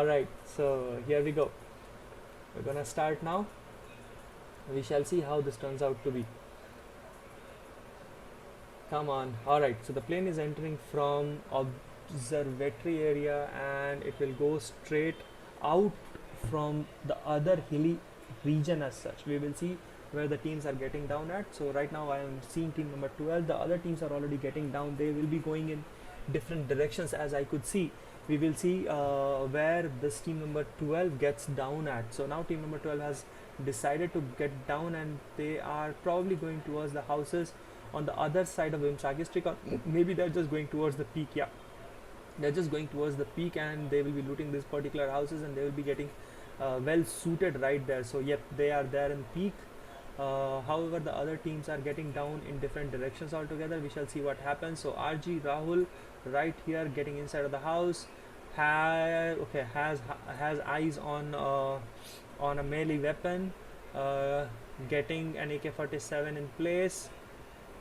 Alright, so here we go. We're gonna start now. We shall see how this turns out to be. Come on. Alright, so the plane is entering from observatory area and it will go straight out from the other hilly region as such. We will see where the teams are getting down at. So right now I am seeing team number 12. The other teams are already getting down. They will be going in different directions as I could see. We will see where this team number 12 gets down at. So now team number 12 has decided to get down and they are probably going towards the houses on the other side of Vimsaki Street, or maybe they're just going towards the peak. Yeah, they're just going towards the peak and they will be looting these particular houses and they will be getting well suited right there. So yep, they are there in peak. However, the other teams are getting down in different directions altogether. We shall see what happens. So RG Rahul right here getting inside of the house has eyes on a melee weapon, getting an AK-47 in place.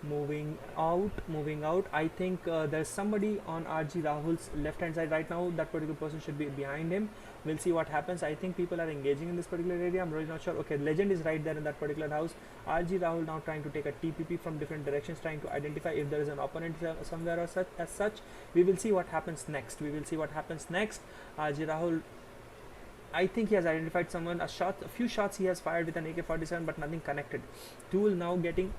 Moving out. I think there's somebody on RG Rahul's left hand side right now. That particular person should be behind him. We'll see what happens. I think people are engaging in this particular area. I'm really not sure. Okay, Legend is right there in that particular house. RG Rahul now trying to take a TPP from different directions, trying to identify if there is an opponent somewhere or such. We will see what happens next. RG Rahul, I think he has identified someone. A few shots he has fired with an AK-47, but nothing connected. Tool now getting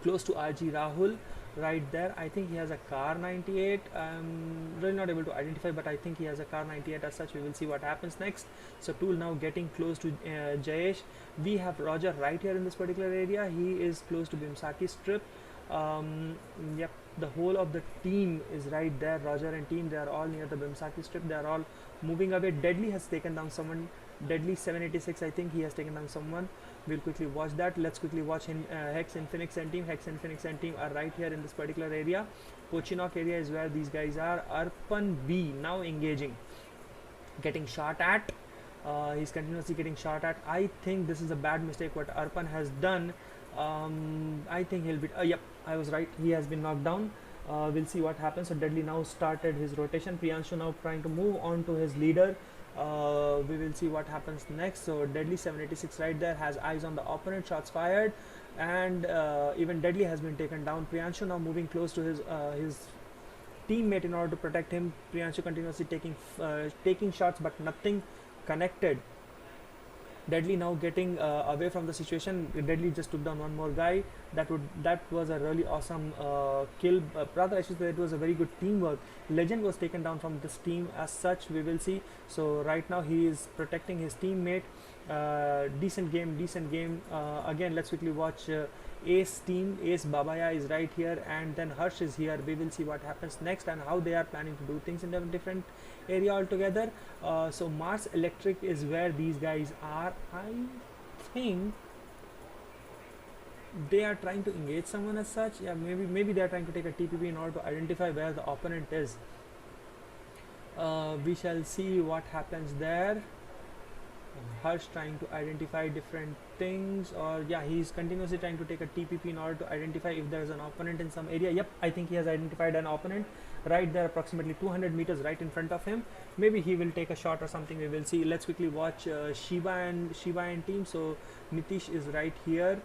close to RG Rahul right there. I think he has a Car 98. I'm really not able to identify, but I think he has a Car 98 as such. We will see what happens next. So Tool now getting close to Jayesh. We have Roger right here in this particular area. He is close to Vimsaki Strip. Yep, the whole of the team is right there. Roger and team, they are all near the Vimsaki Strip. They are all moving away. Deadly has taken down someone. Deadly 786, I think he has taken down someone. We'll quickly watch that. Let's quickly watch him. Hex, Infinix and team. Hex, Infinix and team are right here in this particular area. Pochinok area is where these guys are. Arpan B now engaging, getting shot at. He's continuously getting shot at. I think this is a bad mistake what Arpan has done. I think he'll be. Yep, I was right. He has been knocked down. We'll see what happens. So Deadly now started his rotation. Priyanshu now trying to move on to his leader. We will see what happens next. So Deadly 786 right there has eyes on the opponent, shots fired, and even Deadly has been taken down. Priyanshu now moving close to his teammate in order to protect him. Priyanshu continuously taking shots, but nothing connected. Deadly now getting away from the situation. Deadly just took down one more guy. That was a really awesome kill. Rather, I should say it was a very good teamwork. Legend was taken down from this team as such. We will see. So right now he is protecting his teammate. Decent game. Again, let's quickly watch Ace team. Ace Babaya is right here, and then Harsh is here. We will see what happens next and how they are planning to do things in a different area altogether. So Mars Electric is where these guys are. I think they are trying to engage someone as such. Yeah, maybe they are trying to take a TPP in order to identify where the opponent is. We shall see what happens there. Harsh trying to identify different things, or yeah, he's continuously trying to take a TPP in order to identify if there is an opponent in some area. Yep, I think he has identified an opponent right there, approximately 200 meters right in front of him. Maybe he will take a shot or something. We will see. Let's quickly watch Shiva and team. So Nitish is right here.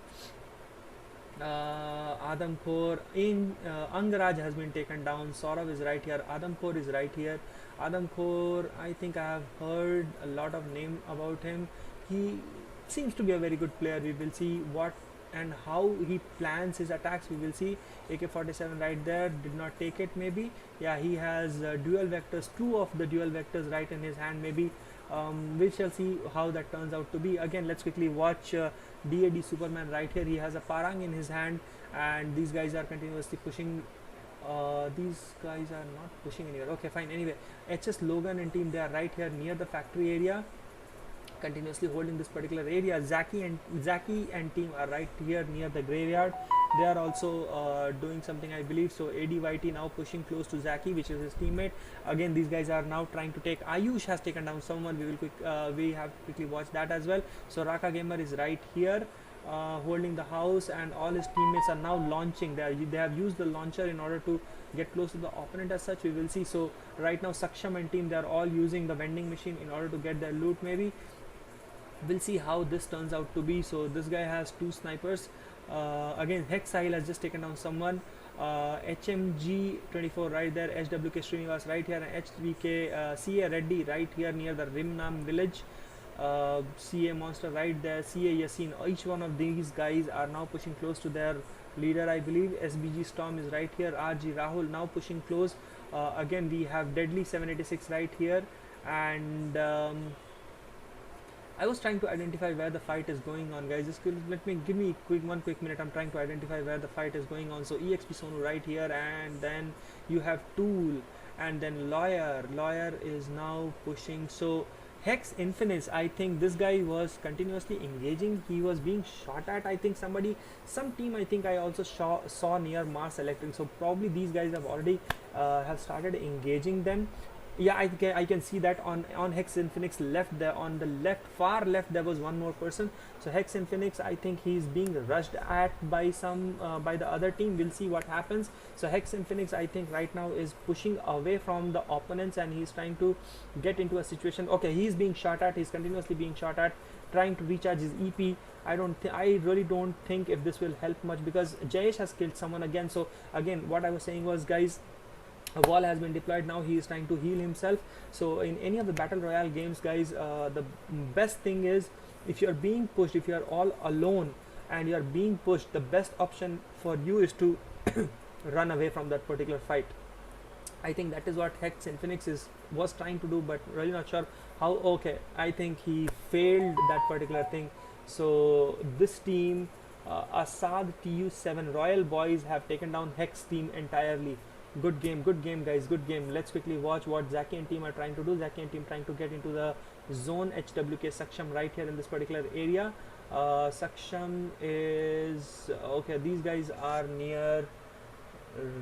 Adam Kaur in Angaraj has been taken down. Saurav is right here. Adam Kaur is right here. Adam Kaur, I think I have heard a lot of name about him. He seems to be a very good player. We will see what and how he plans his attacks. We will see. AK-47 right there, did not take it maybe. Yeah, he has dual vectors, 2 of the dual vectors right in his hand maybe. We shall see how that turns out to be. Again, let's quickly watch DAD Superman right here. He has a parang in his hand and these guys are continuously pushing. These guys are not pushing anywhere. Okay, fine. Anyway, HS Logan and team, they are right here near the factory area, continuously holding this particular area. Zaki and team are right here near the graveyard. They are also doing something, I believe. So ADYT now pushing close to Zaki, which is his teammate. Again, these guys are now trying to take. Ayush has taken down someone. We have quickly watched that as well. So Raka Gamer is right here. holding the house, and all his teammates are now launching. They have used the launcher in order to get close to the opponent as such. We will see. So right now Saksham and team, they are all using the vending machine in order to get their loot. Maybe we'll see how this turns out to be. So this guy has 2 snipers. Again, Hexile has just taken down someone. HMG24 right there, HWK Srinivas right here, and HVK CA Reddy right here near the Rimnam village. CA Monster right there, CA Yasin. Each one of these guys are now pushing close to their leader, I believe. SBG Storm is right here. RG Rahul now pushing close. Again, we have Deadly 786 right here, and I was trying to identify where the fight is going on, guys. Just give me one quick minute. I'm trying to identify where the fight is going on. So EXP Sonu right here, and then you have Tool, and then Lawyer. Lawyer is now pushing. So Hex Infinix, I think this guy was continuously engaging. He was being shot at. I think some team, I think I also saw near Mars Electric. So probably these guys have already have started engaging them. Yeah, I can see that on Hex Infinix left there, on the left, far left, there was one more person. So Hex Infinix, I think he's being rushed at by by the other team. We'll see what happens. So Hex Infinix, I think right now is pushing away from the opponents, and he's trying to get into a situation. Okay, he's being shot at. He's continuously being shot at, trying to recharge his EP. I really don't think if this will help much, because Jayesh has killed someone again. So again, what I was saying was, guys, a wall has been deployed. Now he is trying to heal himself. So in any of the battle royale games, guys, the best thing is, if you are being pushed, if you are all alone and you are being pushed, the best option for you is to run away from that particular fight. I think that is what Hex Infinix was trying to do, but really not sure how. Okay, I think he failed that particular thing. So this team, Assad TU7 Royal Boys, have taken down Hex team entirely. Good game, guys, good game. Let's quickly watch what Zaki and team are trying to do. Zaki and team trying to get into the zone. HWK Saksham right here in this particular area. Saksham is okay. These guys are near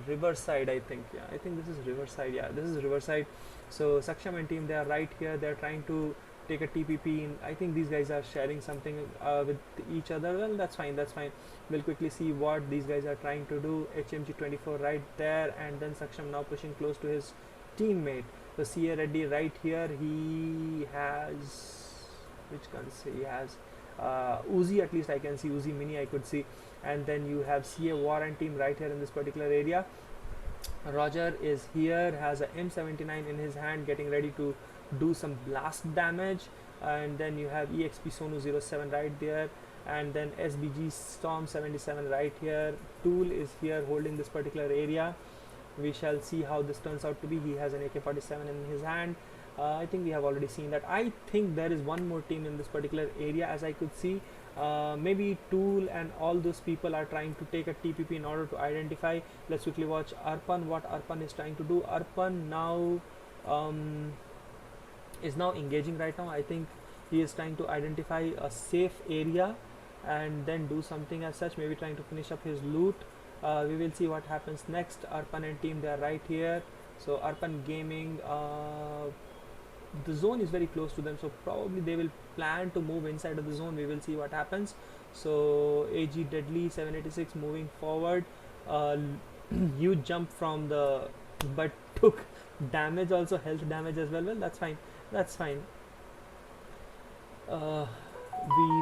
Riverside, I think. Yeah, I think this is Riverside. Yeah, this is Riverside. So Saksham and team, they are right here. They're trying to take a TPP in. I think these guys are sharing something with each other. Well, that's fine, that's fine. We'll quickly see what these guys are trying to do. HMG24 right there, and then Saksham now pushing close to his teammate. So CA Reddy right here, he has, which guns he has? Uzi, at least I can see Uzi Mini, I could see. And then you have CA Warren team right here in this particular area. Roger is here, has a M79 in his hand, getting ready to do some blast damage. And then you have EXP Sonu 07 right there, and then SBG Storm 77 right here. Tool is here holding this particular area. We shall see how this turns out to be. He has an AK-47 in his hand. I think we have already seen that. I think there is one more team in this particular area, as I could see. Maybe Tool and all those people are trying to take a TPP in order to identify. Let's quickly watch Arpan, what Arpan is trying to do. Arpan now is now engaging right now. I think he is trying to identify a safe area and then do something as such, maybe trying to finish up his loot. We will see what happens next. Arpan and team, they are right here. So Arpan Gaming, the zone is very close to them, so probably they will plan to move inside of the zone. We will see what happens. So AG Deadly 786 moving forward. Huge jump from the, but took damage also, health damage as well. Well, that's fine, that's fine. We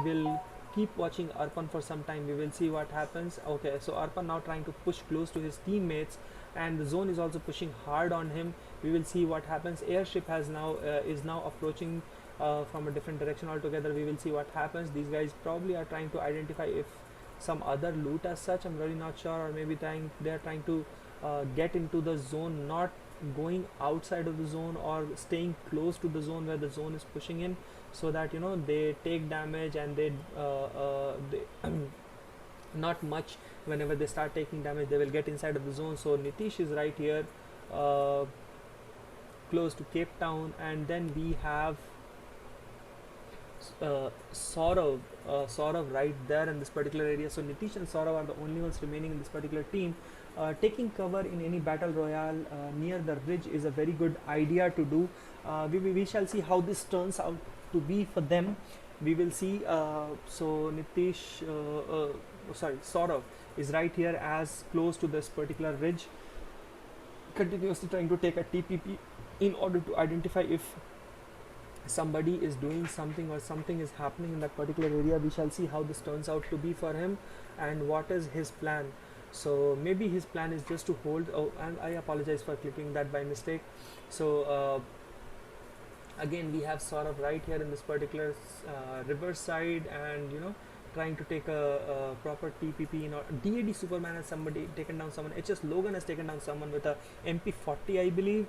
will keep watching Arpan for some time. We will see what happens. Okay, so Arpan now trying to push close to his teammates, and the zone is also pushing hard on him. We will see what happens. Airship has now is now approaching from a different direction altogether. We will see what happens. These guys probably are trying to identify if some other loot as such, I'm really not sure, or maybe they are trying to get into the zone, not going outside of the zone or staying close to the zone where the zone is pushing in, so that, you know, they take damage and they not much. Whenever they start taking damage, they will get inside of the zone. So Nitish is right here, close to Cape Town, and then we have Saurav right there in this particular area. So Nitish and Saurav are the only ones remaining in this particular team. Taking cover in any battle royale near the ridge is a very good idea to do. We shall see how this turns out to be for them. But I think this is a very good idea to do. We will see what happens. So Nitish is right here, close to Cape Town, and then we have Saurav right there in this particular area. So Nitish and Saurav are the only ones remaining in this particular team. Taking cover in any battle royale near the ridge is a very good idea to do. We shall see how this turns out to be for them. we will see. So Nitish, sorry, Saurav is right here as close to this particular ridge, continuously trying to take a TPP in order to identify if somebody is doing something or something is happening in that particular area. We shall see how this turns out to be for him and what is his plan. So maybe his plan is just to hold. Oh, and I apologize for clicking that by mistake. So again, we have sort of right here in this particular river side, and trying to take a proper TPP. DAD Superman has somebody taken down someone. HS Logan has taken down someone with a MP40, I believe.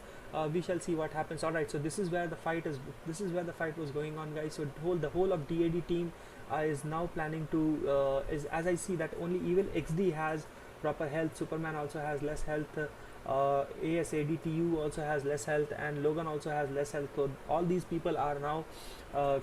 We shall see what happens. All right, so this is where the fight is. This is where the fight was going on, guys. So the whole of DAD team is now planning to is, as I see, that only Evil XD has proper health. Superman also has less health. ASADTU also has less health, and Logan also has less health. So all these people are now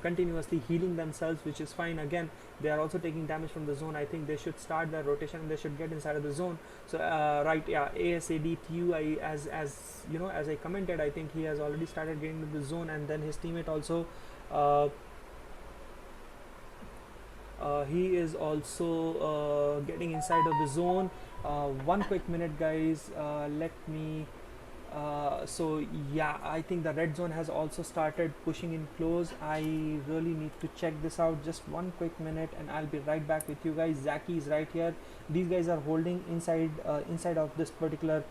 continuously healing themselves, which is fine. Again, they are also taking damage from the zone. I think they should start their rotation and they should get inside of the zone. So right, yeah, ASADTU, as as I commented, I think he has already started getting into the zone, and then his teammate also he is also getting inside of the zone. One quick minute, guys, let me so yeah, I think the red zone has also started pushing in close. I really need to check this out. Just one quick minute and I'll be right back with you guys. Zaki is right here. These guys are holding inside inside of this particular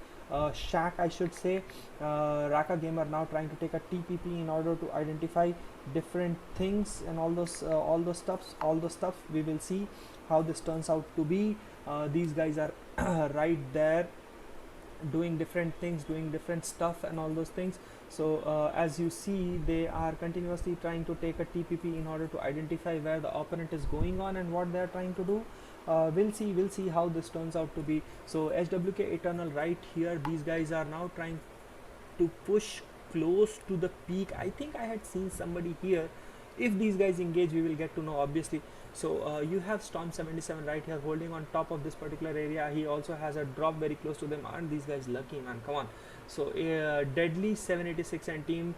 shack, I should say. Raka Gamer now trying to take a TPP in order to identify different things and all those stuff. We will see how this turns out to be. These guys are right there doing different things, doing different stuff and all those things. So as you see, they are continuously trying to take a TPP in order to identify where the opponent is going on and what they are trying to do. We'll see how this turns out to be. So HWK Eternal right here, these guys are now trying to push close to the peak. I think I had seen somebody here. If these guys engage, we will get to know, obviously. So you have Storm 77 right here holding on top of this particular area. He also has a drop very close to them. Aren't these guys lucky, man? Come on. So Deadly 786 and team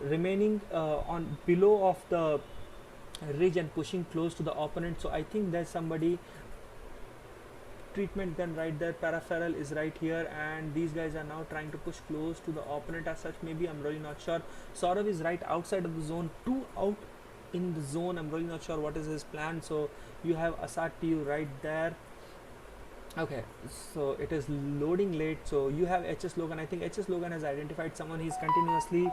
remaining on below of the ridge and pushing close to the opponent. So I think there's somebody treatment gun right there. Peripheral is right here, and these guys are now trying to push close to the opponent as such. Maybe, I'm really not sure. Saurav is right outside of the zone, 2 out in the zone. I'm really not sure what is his plan. So you have Asad TU right there. Okay, so it is loading late. So you have HS Logan. I think HS Logan has identified someone. He's continuously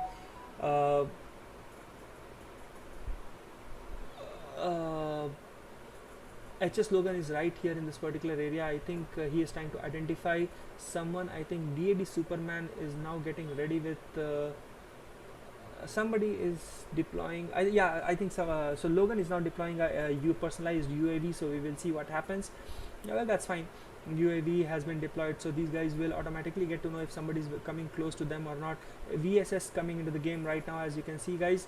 HS Logan is right here in this particular area. I think he is trying to identify someone. I think DAD Superman is now getting ready with somebody is deploying. I think so. So Logan is now deploying a personalized UAV. So we will see what happens. Yeah, well, that's fine. UAV has been deployed, so these guys will automatically get to know if somebody is coming close to them or not. VSS coming into the game right now, as you can see, guys.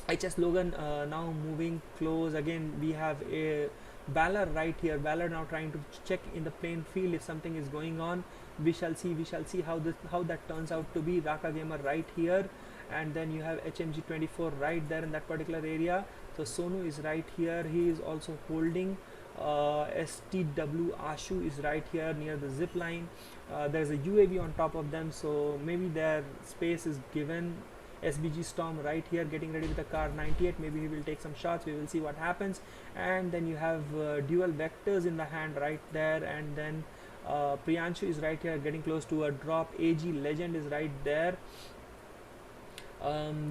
HS Logan now moving close. Again, we have a Valor right here. Valor now trying to check in the playing field if something is going on. We shall see how that turns out to be. Raka Gamer right here, and then you have HMG24 right there in that particular area. So Sonu is right here. He is also holding. STW Ashu is right here near the zip line. There's a UAV on top of them, so maybe their space is given. SBG Storm right here getting ready with a car 98. Maybe he will take some shots. We will see what happens. And then you have dual vectors in the hand right there, and then Priyanshu is right here getting close to a drop. AG Legend is right there.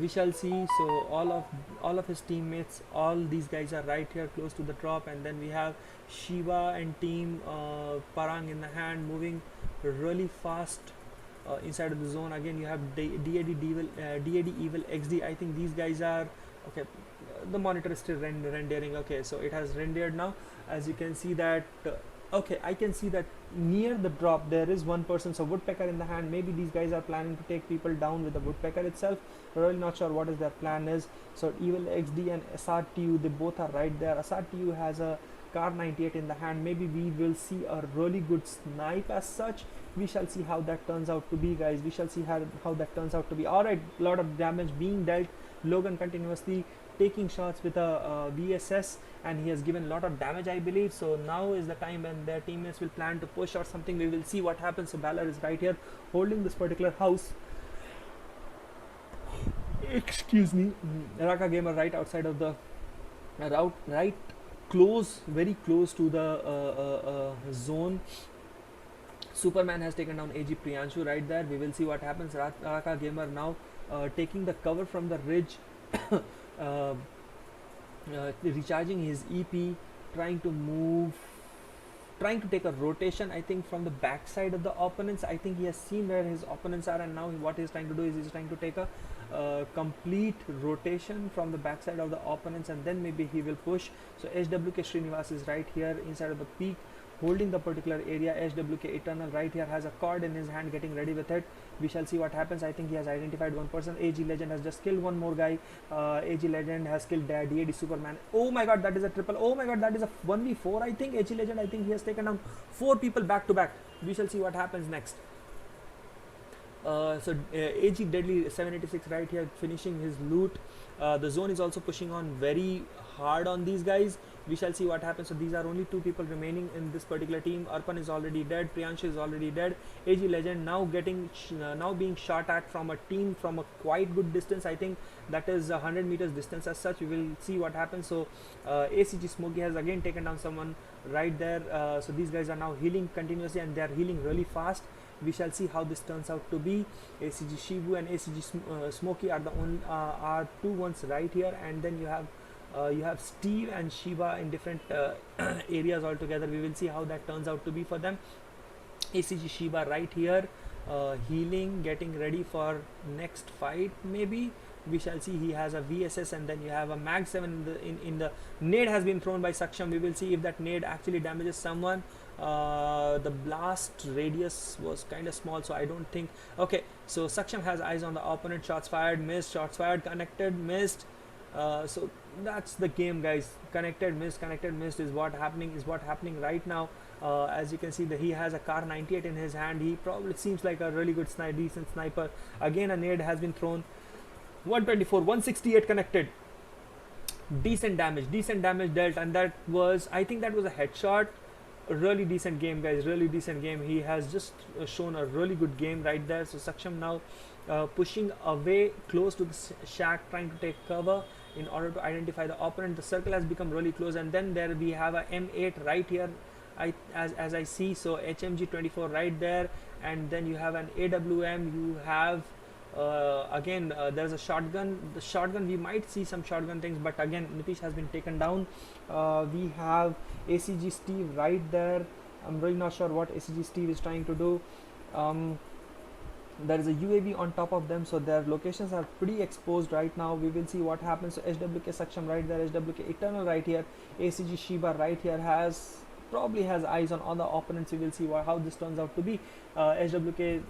We shall see. So all of his teammates, all these guys are right here close to the drop, and then we have Shiva and team Parang in the hand moving really fast inside of the zone. Again, you have DAD Evil XD. I think these guys are okay. The monitor is still rendering. Okay, so it has rendered now. As you can see that okay, I can see that near the drop there is one person. So woodpecker in the hand. Maybe these guys are planning to take people down with the woodpecker itself. Really not sure what is their plan is. So Evil XD and Asad TU, they both are right there. Asad TU has a car 98 in the hand. Maybe we will see a really good snipe as such. We shall see how that turns out to be, guys. We shall see how that turns out to be. Alright, a lot of damage being dealt. Logan continuously taking shots with a VSS, and he has given a lot of damage, I believe. So now is the time when their teammates will plan to push or something. We will see what happens. So Balor is right here holding this particular house. Excuse me. Raka Gamer right outside of the right close, very close to the zone. Superman has taken down AG Priyanshu right there. We will see what happens. Raka Gamer now taking the cover from the ridge, recharging his EP, trying to move, trying to take a rotation, I think, from the backside of the opponents. I think he has seen where his opponents are, and now what he's trying to do is he's trying to take a complete rotation from the backside of the opponents, and then maybe he will push. So HWK Srinivas is right here inside of the peak, holding the particular area. HWK Eternal right here has a cord in his hand, getting ready with it. We shall see what happens. I think he has identified one person. AG Legend has just killed one more guy. AG Legend has killed DAD Superman. Oh my god, that is a triple. Oh my god, that is a 1v4. I think AG Legend, I think he has taken down 4 people back to back. We shall see what happens next. AG Deadly 786 right here finishing his loot. The zone is also pushing on very hard on these guys. We shall see what happens. So these are only 2 people remaining in this particular team. Arpan is already dead. Priyanshu is already dead. AG Legend now getting now being shot at from a team from a quite good distance. I think that is 100 meters distance as such. We will see what happens. So ACG Smokey has again taken down someone right there. So these guys are now healing continuously, and they are healing really fast. We shall see how this turns out to be. ACG Shivu and ACG Smokey are the only are 2 ones right here, and then you have Steve and Shiva in different areas altogether. We will see how that turns out to be for them. ACG Shiva right here, healing, getting ready for next fight maybe. We shall see. He has a VSS, and then you have a Mag 7 in the nade has been thrown by Saksham. We will see if that nade actually damages someone. The blast radius was kind of small, so I don't think. Okay, so Saksham has eyes on the opponent. Shots fired, missed. Shots fired, connected, missed. So that's the game, guys. Connected, missed is what happening right now. As you can see, he has a Kar 98 in his hand. He probably seems like a really good decent sniper. Again, a nade has been thrown. 124, 168 connected. Decent damage dealt, and that was, I think that was a headshot. A really decent game, guys. Really decent game. He has just shown a really good game right there. So Saksham now pushing away close to the shack, trying to take cover in order to identify the opponent. The circle has become really close, and then there we have a M8 right here. As I see, so HMG 24 right there, and then you have an AWM. You have again there's a shotgun. The shotgun, we might see some shotgun things, but again Nitish has been taken down. We have ACG Steve right there. I'm really not sure what ACG Steve is trying to do. There is a UAV on top of them, so their locations are pretty exposed right now. We will see what happens. So HWK Saksham right there, HWK Eternal right here, ACG Shiba right here probably has eyes on other opponents. We will see how this turns out to be. HWK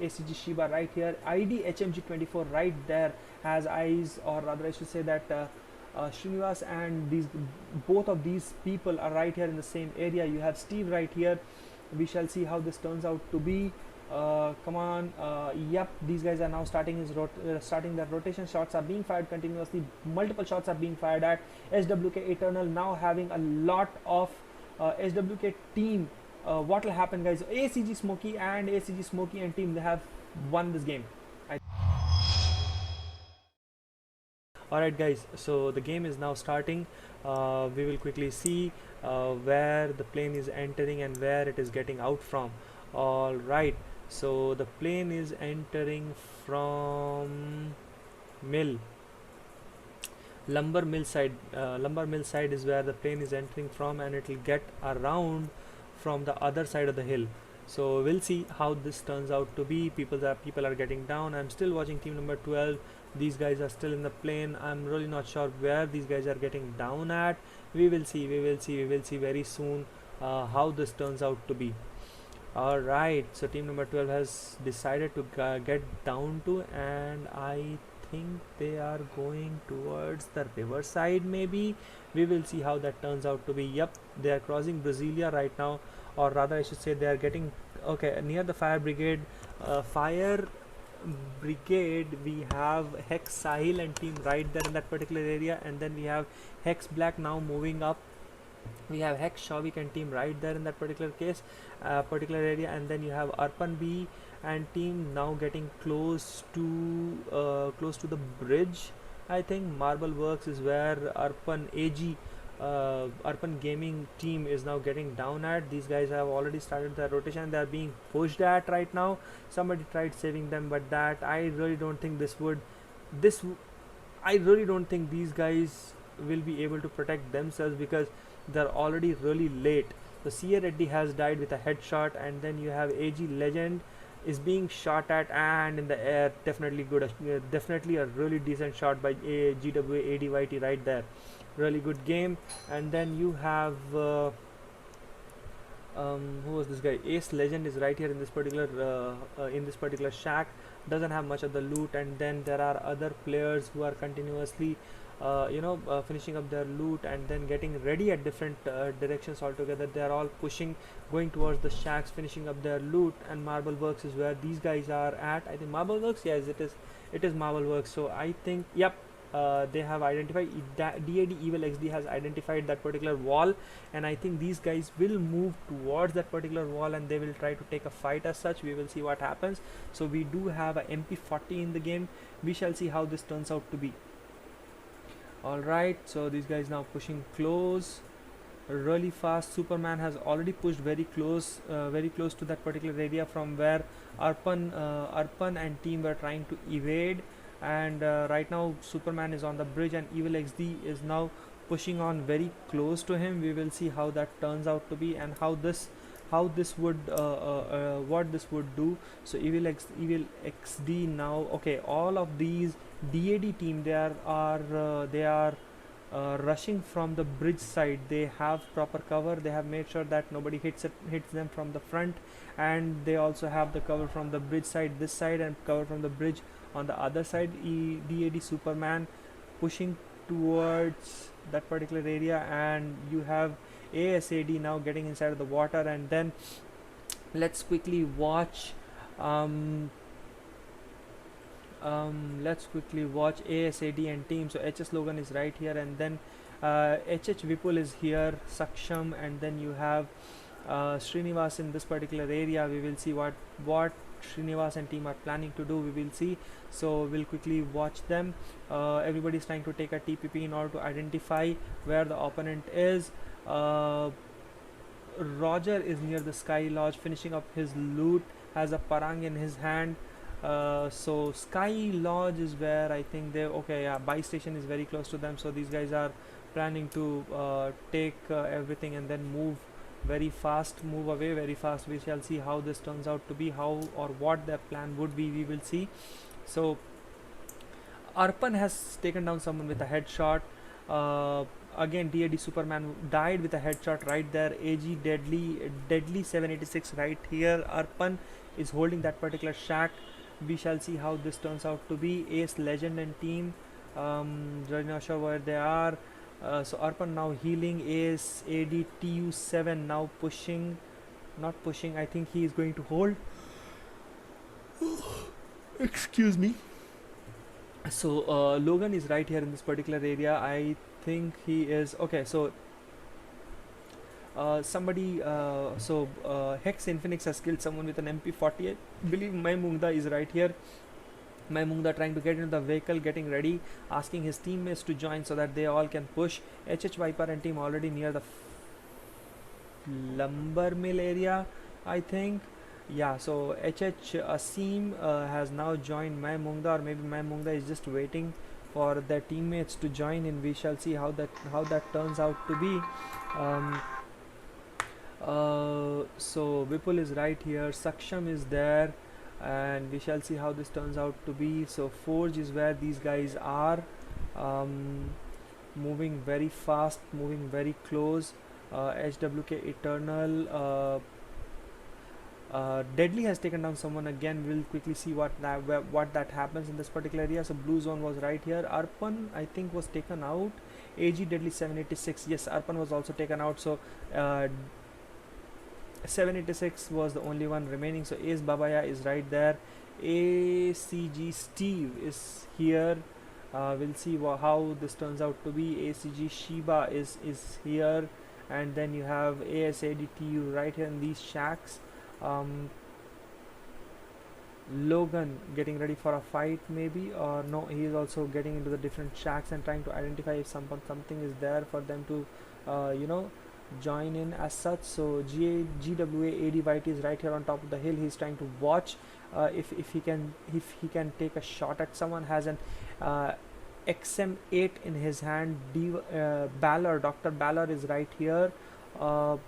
ACG Shiba right here, ID HMG 24 right there has eyes, or rather I should say that Srinivas and both of these people are right here in the same area. You have Steve right here. We shall see how this turns out to be. Come on, yep, these guys are now starting their rotation. Shots are being fired continuously. Multiple shots are being fired at HWK Eternal, now having a lot of HWK team. What will happen, guys? ACG Smokey and team, they have won this game. Alright guys, so the game is now starting. We will quickly see where the plane is entering and where it is getting out from. Alright, so the plane is entering from lumber mill side. Lumber mill side is where the plane is entering from, and it will get around from the other side of the hill. So we'll see how this turns out to be. People are getting down. I'm still watching team number 12. These guys are still in the plane. I'm really not sure where these guys are getting down at. We will see very soon how this turns out to be. Alright, so team number 12 has decided to get down to, and I think they are going towards the river side maybe. We will see how that turns out to be. Yep, they are crossing Brasilia right now, or rather I should say they are getting near the fire brigade. Fire Brigade, we have Hex Sahil and team right there in that particular area, and then we have Hex Black now moving up. We have Hex Shavik and team right there in that particular area, and then you have Arpan B and team now getting close to the bridge. I think Marble Works is where Arpan AG, Arpan Gaming team is now getting down at. These guys have already started their rotation. They are being pushed at right now. Somebody tried saving them, but that I really don't think I really don't think these guys will be able to protect themselves because they're already really late. So CA Reddy has died with a headshot, and then you have AG Legend is being shot at and in the air. Definitely good, definitely a really decent shot by GWA ADYT right there. Really good game. And then you have who was this guy? Ace Legend is right here in this particular shack. Doesn't have much of the loot, and then there are other players who are continuously finishing up their loot and then getting ready at different directions altogether. They are all pushing, going towards the shacks, finishing up their loot. And Marble Works is where these guys are at. I think Marble Works, yes, it is Marble Works. So I think, yep, they have identified DAD Evil XD has identified that particular wall, and I think these guys will move towards that particular wall and they will try to take a fight as such. We will see what happens. So we do have a MP40 in the game. We shall see how this turns out to be. Alright, so these guys now pushing close really fast. Superman has already pushed very close to that particular area from where Arpan and team were trying to evade. And right now Superman is on the bridge and Evil XD is now pushing on very close to him. We will see how that turns out to be and what this would do. So Evil XD now, okay, all of these DAD team, they are rushing from the bridge side. They have proper cover. They have made sure that nobody hits them from the front, and they also have the cover from the bridge side this side and cover from the bridge on the other side. DAD Superman pushing towards that particular area, and you have ASAD now getting inside of the water. And then let's quickly watch ASAD and team. So HS Logan is right here, and then HH Vipul is here, Saksham, and then you have Srinivas in this particular area. We will see what Srinivas and team are planning to do. We will see. So we'll quickly watch them. Everybody is trying to take a TPP in order to identify where the opponent is. Roger is near the Sky Lodge finishing up his loot, has a parang in his hand. So Sky Lodge is where I think buy station is very close to them. So these guys are planning to take everything and then move away very fast. We shall see how this turns out to be, how or what their plan would be. We will see. So Arpan has taken down someone with a headshot. Again DAD Superman died with a headshot right there. AG Deadly 786 right here. Arpan is holding that particular shack. We shall see how this turns out to be. Ace Legend and team, really not sure where they are. So Arpan now healing. Ace AD TU7 now not pushing, I think he is going to hold. Excuse me. So Logan is right here in this particular area. I think he is okay. So Hex Infinix has killed someone with an MP40. I believe my Mungda is right here. My Mungda trying to get into the vehicle, getting ready, asking his teammates to join so that they all can push. HH Viper and team already near the lumber mill area, I think. Yeah, so HH Asim has now joined my Mungda, or maybe my Mungda is just waiting for their teammates to join in. We shall see how that turns out to be. So Vipul is right here, Saksham is there, and we shall see how this turns out to be. So Forge is where these guys are, moving very fast, moving very close. HWK Eternal, Deadly has taken down someone again. We'll quickly see what that happens in this particular area. So Blue Zone was right here. Arpan I think was taken out. AG Deadly 786, yes, Arpan was also taken out. So 786 was the only one remaining. So Ace Babaya is right there. ACG Steve is here. We'll see how this turns out to be. ACG Shiba is here, and then you have ASADTU right here in these shacks. Logan getting ready for a fight maybe, or no, he is also getting into the different shacks and trying to identify if something is there for them to join in as such. So GWA AD is right here on top of the hill. He's trying to watch if he can take a shot at someone. Has an XM8 in his hand. Balor, Dr. Balor is right here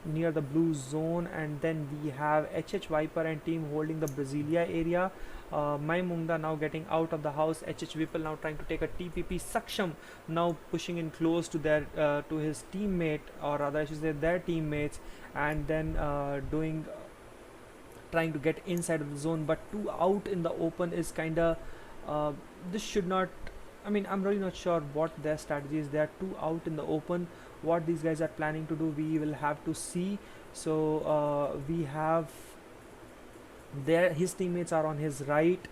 near the blue zone, and then we have HH Viper and team holding the Brasilia area. Mai Mungda now getting out of the house. HH Whipple now trying to take a TPP. Saksham now pushing in close to their to his teammate, or rather I should say their teammates, and then trying to get inside of the zone, but 2 out in the open is kinda this should not, I mean, I'm really not sure what their strategy is. They are 2 out in the open. What these guys are planning to do, we will have to see. So we have his teammates are on his right.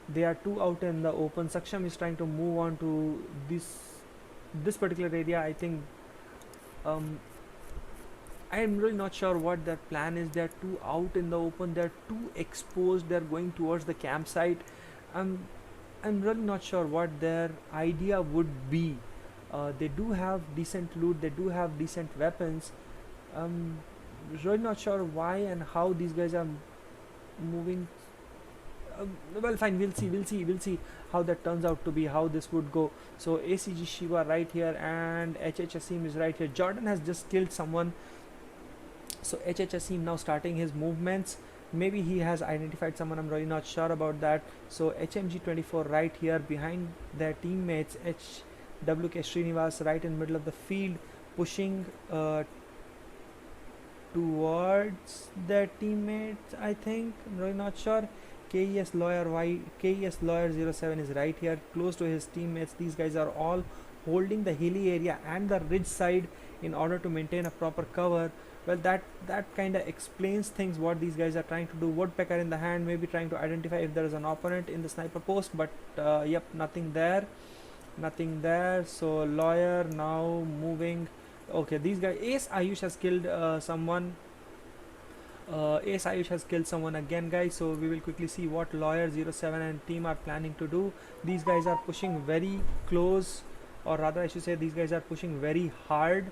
They are 2 out in the open. Saksham is trying to move on to this particular area. I think I am really not sure what their plan is. They are 2 out in the open. They are too exposed. They are going towards the campsite. I'm really not sure what their idea would be. They do have decent loot, they do have decent weapons. Really not sure why and how these guys are moving. Well, fine, we'll see how that turns out to be, how this would go. So ACG Shiva right here, and HH Asim is right here. Jordan has just killed someone, so HH Asim now starting his movements. Maybe he has identified someone, I'm really not sure about that. So HMG24 right here behind their teammates. WK Srinivas right in middle of the field, pushing towards their teammates, I think. I'm really not sure. KES Lawyer 07 is right here close to his teammates. These guys are all holding the hilly area and the ridge side in order to maintain a proper cover. Well, that kind of explains things, what these guys are trying to do. Woodpecker in the hand, maybe trying to identify if there is an opponent in the sniper post, but yep, nothing there. So Lawyer now moving. Okay, these guys, Ace Ayush has killed someone. Ace Ayush has killed someone again, guys. So we will quickly see what Lawyer 07 and team are planning to do. These guys are pushing very close, or rather I should say these guys are pushing very hard,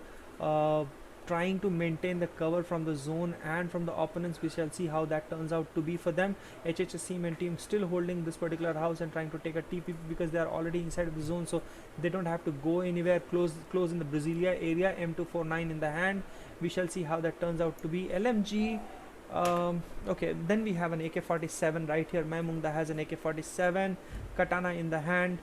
trying to maintain the cover from the zone and from the opponents. We shall see how that turns out to be for them. HHS and team still holding this particular house and trying to take a TP because they are already inside of the zone, so they don't have to go anywhere. Close in the Brasilia area. M249 in the hand. We shall see how that turns out to be. LMG. Okay, then we have an AK-47 right here. Maimungda has an AK-47, katana in the hand,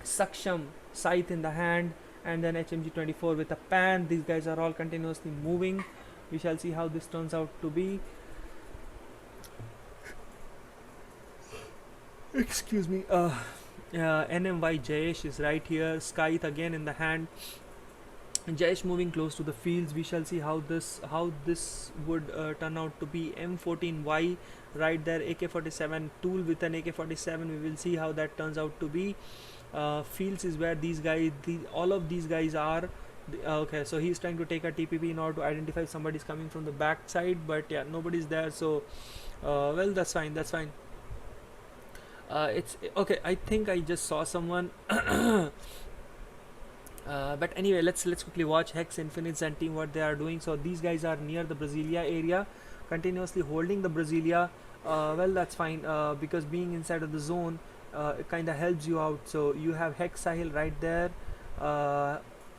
Saksham scythe in the hand, and then HMG24 with a pan. These guys are all continuously moving. We shall see how this turns out to be. Excuse me. NMY Jayesh is right here. Scythe again in the hand. Jayesh moving close to the fields. We shall see how this would turn out to be. M14Y right there. AK-47 tool with an AK-47. We will see how that turns out to be. Fields is where these guys, all of these guys are. Okay, so he's trying to take a TPP in order to identify if somebody's coming from the back side, but yeah, nobody's there. So well, that's fine. It's okay. I think I just saw someone. But anyway, let's quickly watch Hex, Infinites and team what they are doing. So these guys are near the Brasilia area, continuously holding the Brasilia. Well, that's fine, because being inside of the zone it kind of helps you out. So you have Hex Sahil right there,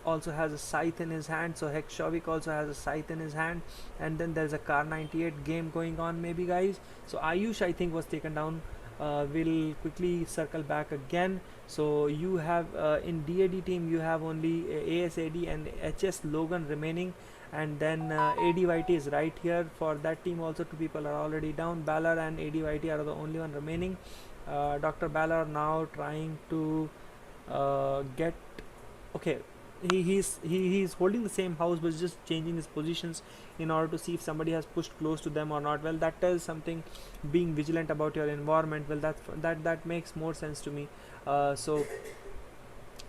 also has a scythe in his hand. So Hex Shavik also has a scythe in his hand, and then there's a Car 98 game going on maybe, guys. So Ayush I think was taken down. We'll quickly circle back again. So you have in DAD team you have only ASAD and HS Logan remaining, and then ADYT is right here. For that team also 2 people are already down. Balor and ADYT are the only one remaining. Dr. Balor now trying to get, okay, he's holding the same house but just changing his positions in order to see if somebody has pushed close to them or not. Well, that tells something, being vigilant about your environment. Well, that makes more sense to me. So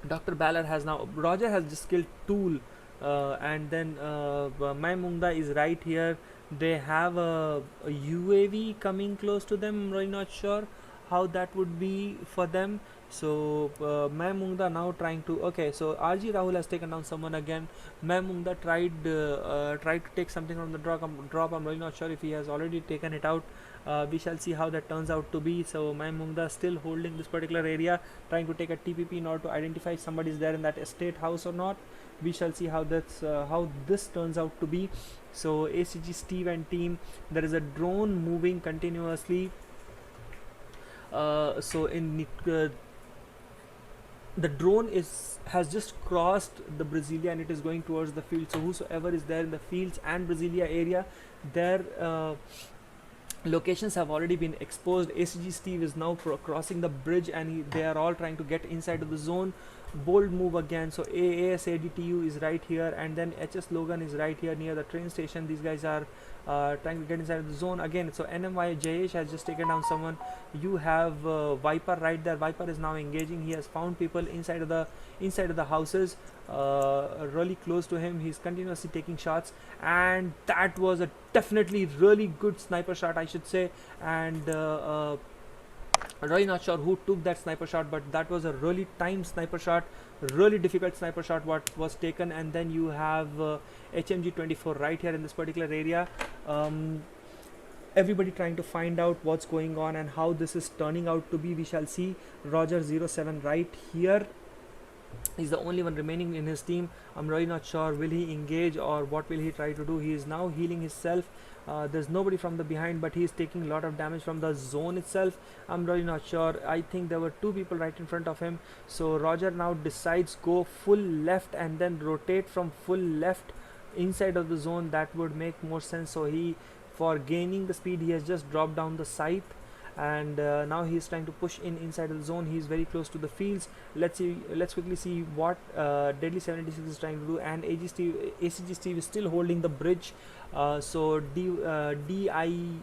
Dr. Ballard has now, Roger has just killed Tool, and then my Mungda is right here. They have a UAV coming close to them. I'm really not sure how that would be for them. So my Mungda now trying to, okay, so RG Rahul has taken down someone again. My Mungda tried to take something from the drop. I'm really not sure if he has already taken it out. We shall see how that turns out to be. So my Mungda still holding this particular area, trying to take a TPP in order to identify if somebody is there in that estate house or not. We shall see how this turns out to be. So ACG Steve and team, there is a drone moving continuously. So in the drone has just crossed the Brasilia and it is going towards the field. So whosoever is there in the fields and Brasilia area, their locations have already been exposed. ACG Steve is now crossing the bridge and they are all trying to get inside of the zone. Bold move again. So ASADTU is right here, and then HS Logan is right here near the train station. These guys are trying to get inside the zone again. So NMY Jayesh has just taken down someone. You have Viper right there. Viper is now engaging. He has found people inside of the houses, really close to him. He's continuously taking shots, and that was a definitely really good sniper shot, I should say. And I'm really not sure who took that sniper shot, but that was a really timed sniper shot, really difficult sniper shot what was taken. And then you have HMG 24 right here in this particular area. Everybody trying to find out what's going on and how this is turning out to be. We shall see. Roger 07 right here. He's the only one remaining in his team. I'm really not sure, will he engage or what will he try to do. He is now healing himself. There's nobody from the behind, but he is taking a lot of damage from the zone itself. I'm really not sure. I think there were two people right in front of him. So Roger now decides go full left and then rotate from full left inside of the zone. That would make more sense. So for gaining the speed, he has just dropped down the scythe, and now he is trying to push inside of the zone. He is very close to the fields. Let's quickly see what Deadly 76 is trying to do. And ACG Steve is still holding the bridge. So DIY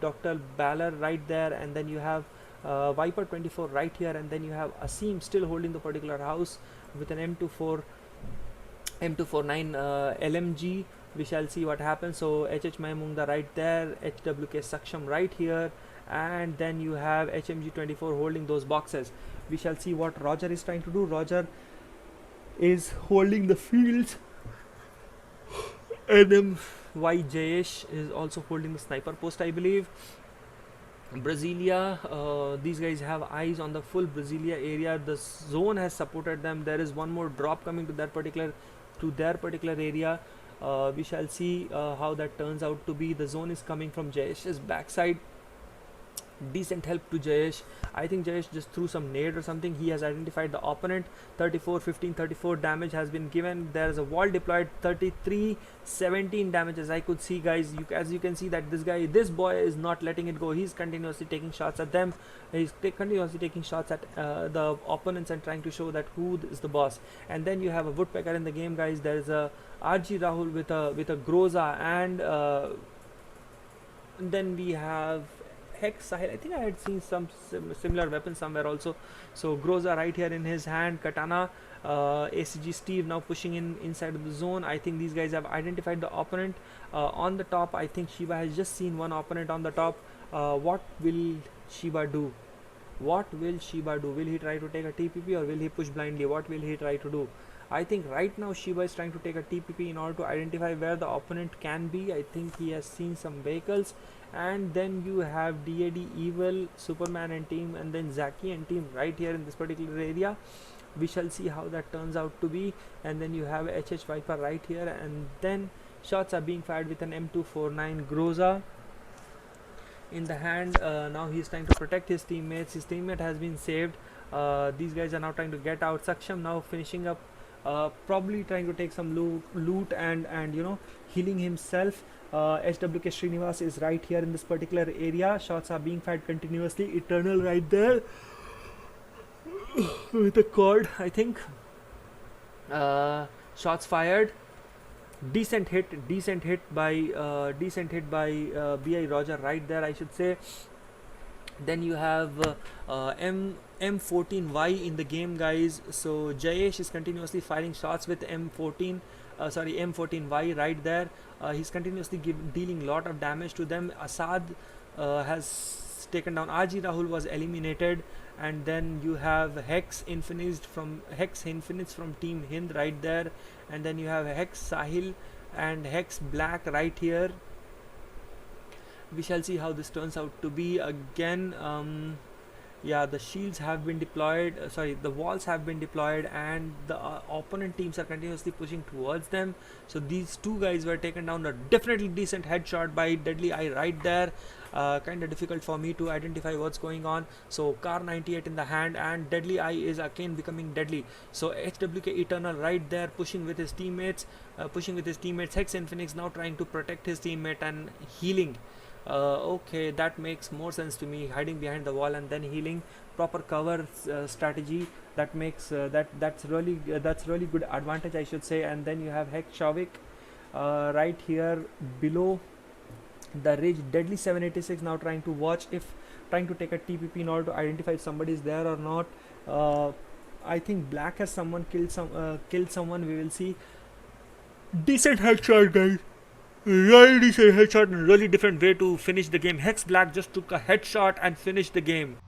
Dr. Baller right there, and then you have Viper 24 right here, and then you have Asim still holding the particular house with an M249 LMG. We shall see what happens. So HH Maimunda right there, HWK Saksham right here, and then you have HMG 24 holding those boxes. We shall see what Roger is trying to do. Roger is holding the fields. NMY Jayesh is also holding the sniper post, I believe. Brasilia, these guys have eyes on the full Brasilia area. The zone has supported them. There is one more drop coming to their particular area. We shall see how that turns out to be. The zone is coming from Jayesh's backside. Decent help to Jayesh. I think Jayesh just threw some nade or something. He has identified the opponent. 34, 15, 34 damage has been given. There is a wall deployed. 33, 17 damage, as I could see, guys. As you can see that this boy is not letting it go. He's continuously taking shots at them. He's continuously taking shots at the opponents and trying to show that who is the boss. And then you have a woodpecker in the game, guys. There is a RG Rahul with a Groza, and then we have Hex Sahil. I think I had seen some similar weapon somewhere also. So Groza right here in his hand, Katana. ACG Steve now pushing inside of the zone. I think these guys have identified the opponent on the top. I think Shiva has just seen one opponent on the top. What will Shiva do? What will Shiva do? Will he try to take a TPP or will he push blindly? What will he try to do? I think right now Shiva is trying to take a TPP in order to identify where the opponent can be. I think he has seen some vehicles. And then you have DAD Evil, Superman and team, and then Zaki and team right here in this particular area. We shall see how that turns out to be. And then you have HH Viper right here, and then shots are being fired with an M249 Groza in the hand. Now he's trying to protect his teammates. His teammate has been saved. These guys are now trying to get out. Saksham now finishing up, probably trying to take some loot and healing himself. HWK Srinivas is right here in this particular area. Shots are being fired continuously. Eternal right there with a cord, I think. Shots fired. Decent hit by Bi Roger right there, I should say. Then you have M14Y in the game, guys. So Jayesh is continuously firing shots with M14Y right there. He's continuously dealing lot of damage to them. Assad has taken down. RG Rahul was eliminated, and then you have Hex Infinite from Team Hind right there, and then you have Hex Sahil and Hex Black right here. We shall see how this turns out to be. Again, yeah, the shields have been deployed, the walls have been deployed, and the opponent teams are continuously pushing towards them. So these two guys were taken down. A definitely decent headshot by Deadly Eye right there. Kind of difficult for me to identify what's going on. So Car 98 in the hand, and Deadly Eye is again becoming deadly. So HWK Eternal right there pushing with his teammates. Hex Infinix now trying to protect his teammate and healing. Okay, that makes more sense to me. Hiding behind the wall and then healing, proper cover strategy. That makes that's really good advantage, I should say. And then you have Hex Shavik right here below the ridge. Deadly 786 now trying to take a TPP in order to identify if somebody is there or not. I think Black has killed someone. We will see. Decent headshot, guys. Really decent headshot and really different way to finish the game. Hex Black just took a headshot and finished the game.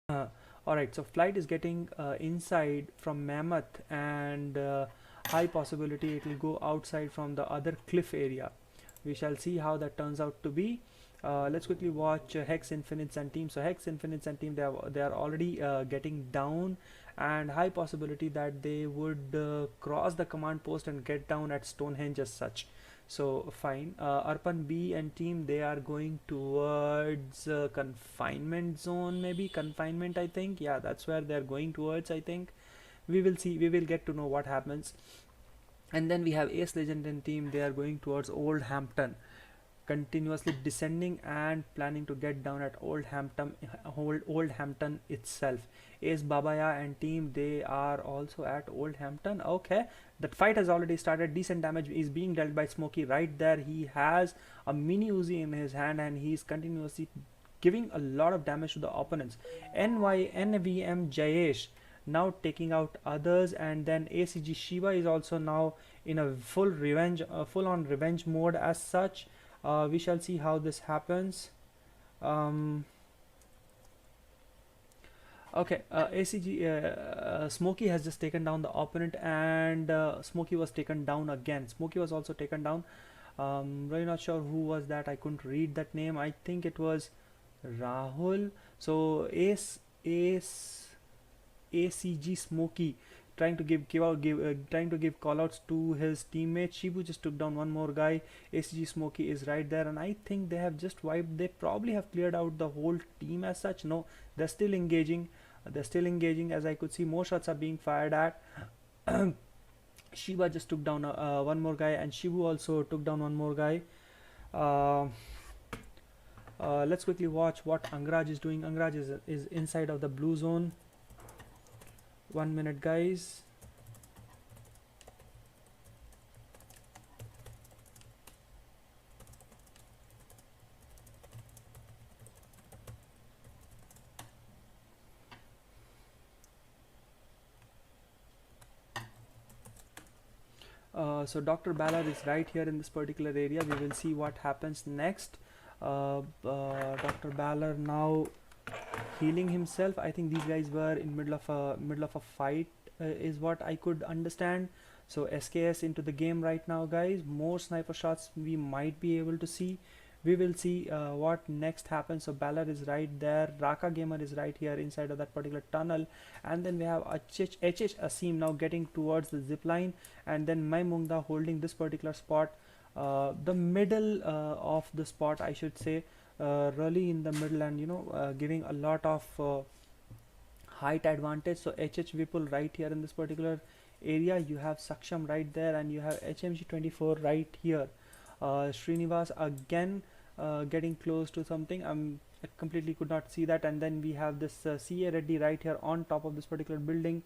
Alright, so Flight is getting inside from Mammoth, and high possibility it will go outside from the other cliff area. We shall see how that turns out to be. Let's quickly watch Hex Infinites and team. So Hex Infinites and team, they are already getting down, and high possibility that they would cross the command post and get down at Stonehenge as such. So fine. Arpan B and team, they are going towards confinement zone, maybe confinement, I think. Yeah, that's where they're going towards, I think. We will see. We will get to know what happens. And then we have Ace Legend and team, they are going towards Old Hampton, continuously descending and planning to get down at Old Hampton itself. Ace Babaya and team, they are also at Old Hampton. Okay, that fight has already started. Decent damage is being dealt by Smokey right there. He has a mini Uzi in his hand, and he's continuously giving a lot of damage to the opponents. NVM Jayesh now taking out others, and then ACG Shiva is also now in a full on revenge mode as such. We shall see how this happens. Okay, ACG Smokey has just taken down the opponent, and Smokey was taken down again. Smokey was also taken down. Really not sure who was that. I couldn't read that name. I think it was Rahul. So ACG Smokey trying to give call outs to his teammate. Shibu just took down one more guy. ACG Smokey is right there, and I think they have just wiped. They probably have cleared out the whole team as such. No, they're still engaging. As I could see, more shots are being fired at. Shiba just took down one more guy, and Shibu also took down one more guy. Let's quickly watch what Angraj is doing. Angraj is inside of the blue zone. 1 minute, guys. So Dr. Ballard is right here in this particular area. We will see what happens next. Dr. Ballard now healing himself. I think these guys were in middle of a fight, is what I could understand. So SKS into the game right now, guys. More sniper shots we might be able to see. We will see what next happens. So Ballard is right there. Raka Gamer is right here inside of that particular tunnel, and then we have HH Asim now getting towards the zip line, and then Maimungda holding this particular spot, the middle of the spot, I should say. Really in the middle, and giving a lot of height advantage. So HH Vipul right here in this particular area. You have Saksham right there, and you have HMG24 right here. Srinivas again getting close to something. I completely could not see that. And then we have this CA Reddy right here on top of this particular building,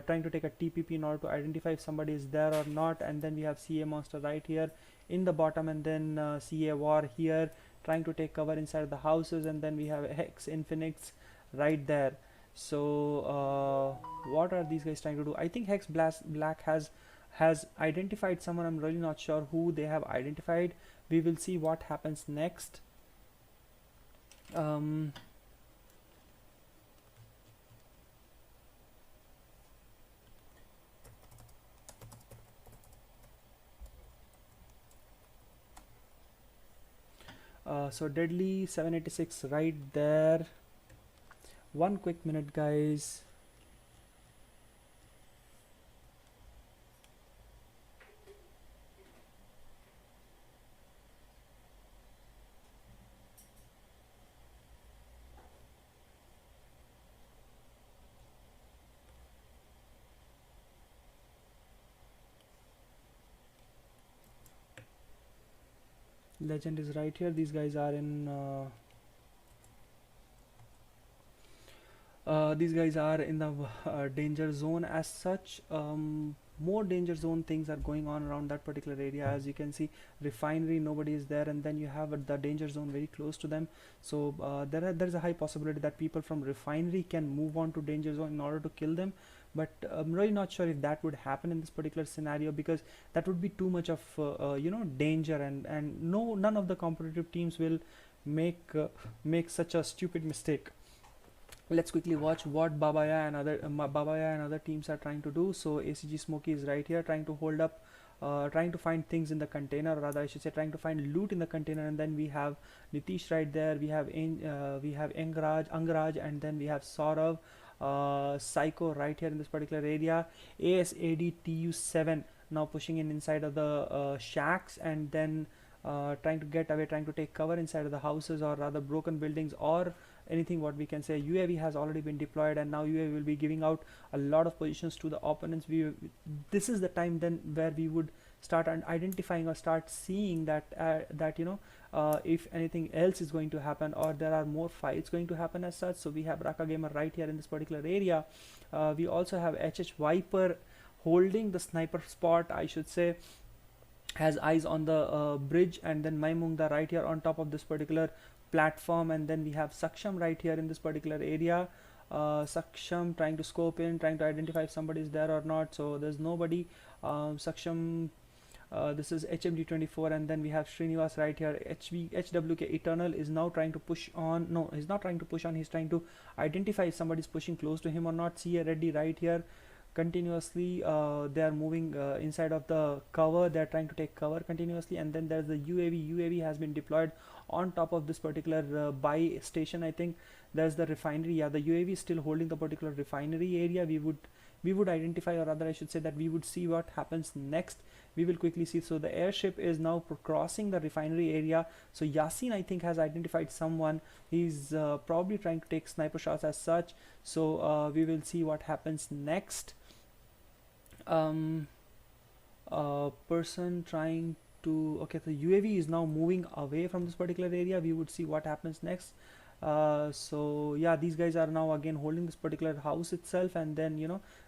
trying to take a TPP in order to identify if somebody is there or not. And then we have CA monster right here in the bottom, and then CA war here trying to take cover inside the houses, and then we have Hex Infinix right there. So what are these guys trying to do? I think Hex Black has identified someone. I'm really not sure who they have identified. We will see what happens next. So Deadly 786 right there. One quick minute, guys. Legend is right here. These guys are in the danger zone as such. More danger zone things are going on around that particular area. As you can see, refinery, nobody is there, and then you have the danger zone very close to them. So there's a high possibility that people from refinery can move on to danger zone in order to kill them. But I'm really not sure if that would happen in this particular scenario, because that would be too much of danger, and none of the competitive teams will make such a stupid mistake. Let's quickly watch what Babaya and other teams are trying to do. So ACG Smokey is right here trying to hold up, trying to find things in the container, or rather I should say trying to find loot in the container. And then we have Nitish right there, we have Angaraj, and then we have Saurav, Psycho right here in this particular area. ASAD TU7 now pushing in inside of the shacks, and then trying to get away, trying to take cover inside of the houses, or rather broken buildings, or anything what we can say. UAV has already been deployed, and now UAV will be giving out a lot of positions to the opponents. This is the time then where we would start identifying or start seeing that if anything else is going to happen, or there are more fights going to happen as such. So we have Raka Gamer right here in this particular area. We also have HH Viper holding the sniper spot, I should say, has eyes on the bridge, and then Maimungda right here on top of this particular platform. And then we have Saksham right here in this particular area. Saksham trying to scope in, trying to identify if somebody is there or not. So there's nobody. Saksham, this is HMD24, and then we have Srinivas right here. HWK Eternal is now trying to push on. No, he's not trying to push on, he's trying to identify if somebody is pushing close to him or not. CA Reddy right here continuously, they are moving inside of the cover, they are trying to take cover continuously. And then there's the UAV has been deployed on top of this particular buy station. I think there's the refinery. Yeah, the UAV is still holding the particular refinery area. We would identify, or rather I should say that we would see what happens next. We will quickly see. So the airship is now crossing the refinery area. So Yasin, I think, has identified someone. He's probably trying to take sniper shots as such. So we will see what happens next. Person trying to, okay, the UAV is now moving away from this particular area. We would see what happens next. So yeah, these guys are now again holding this particular house itself, and then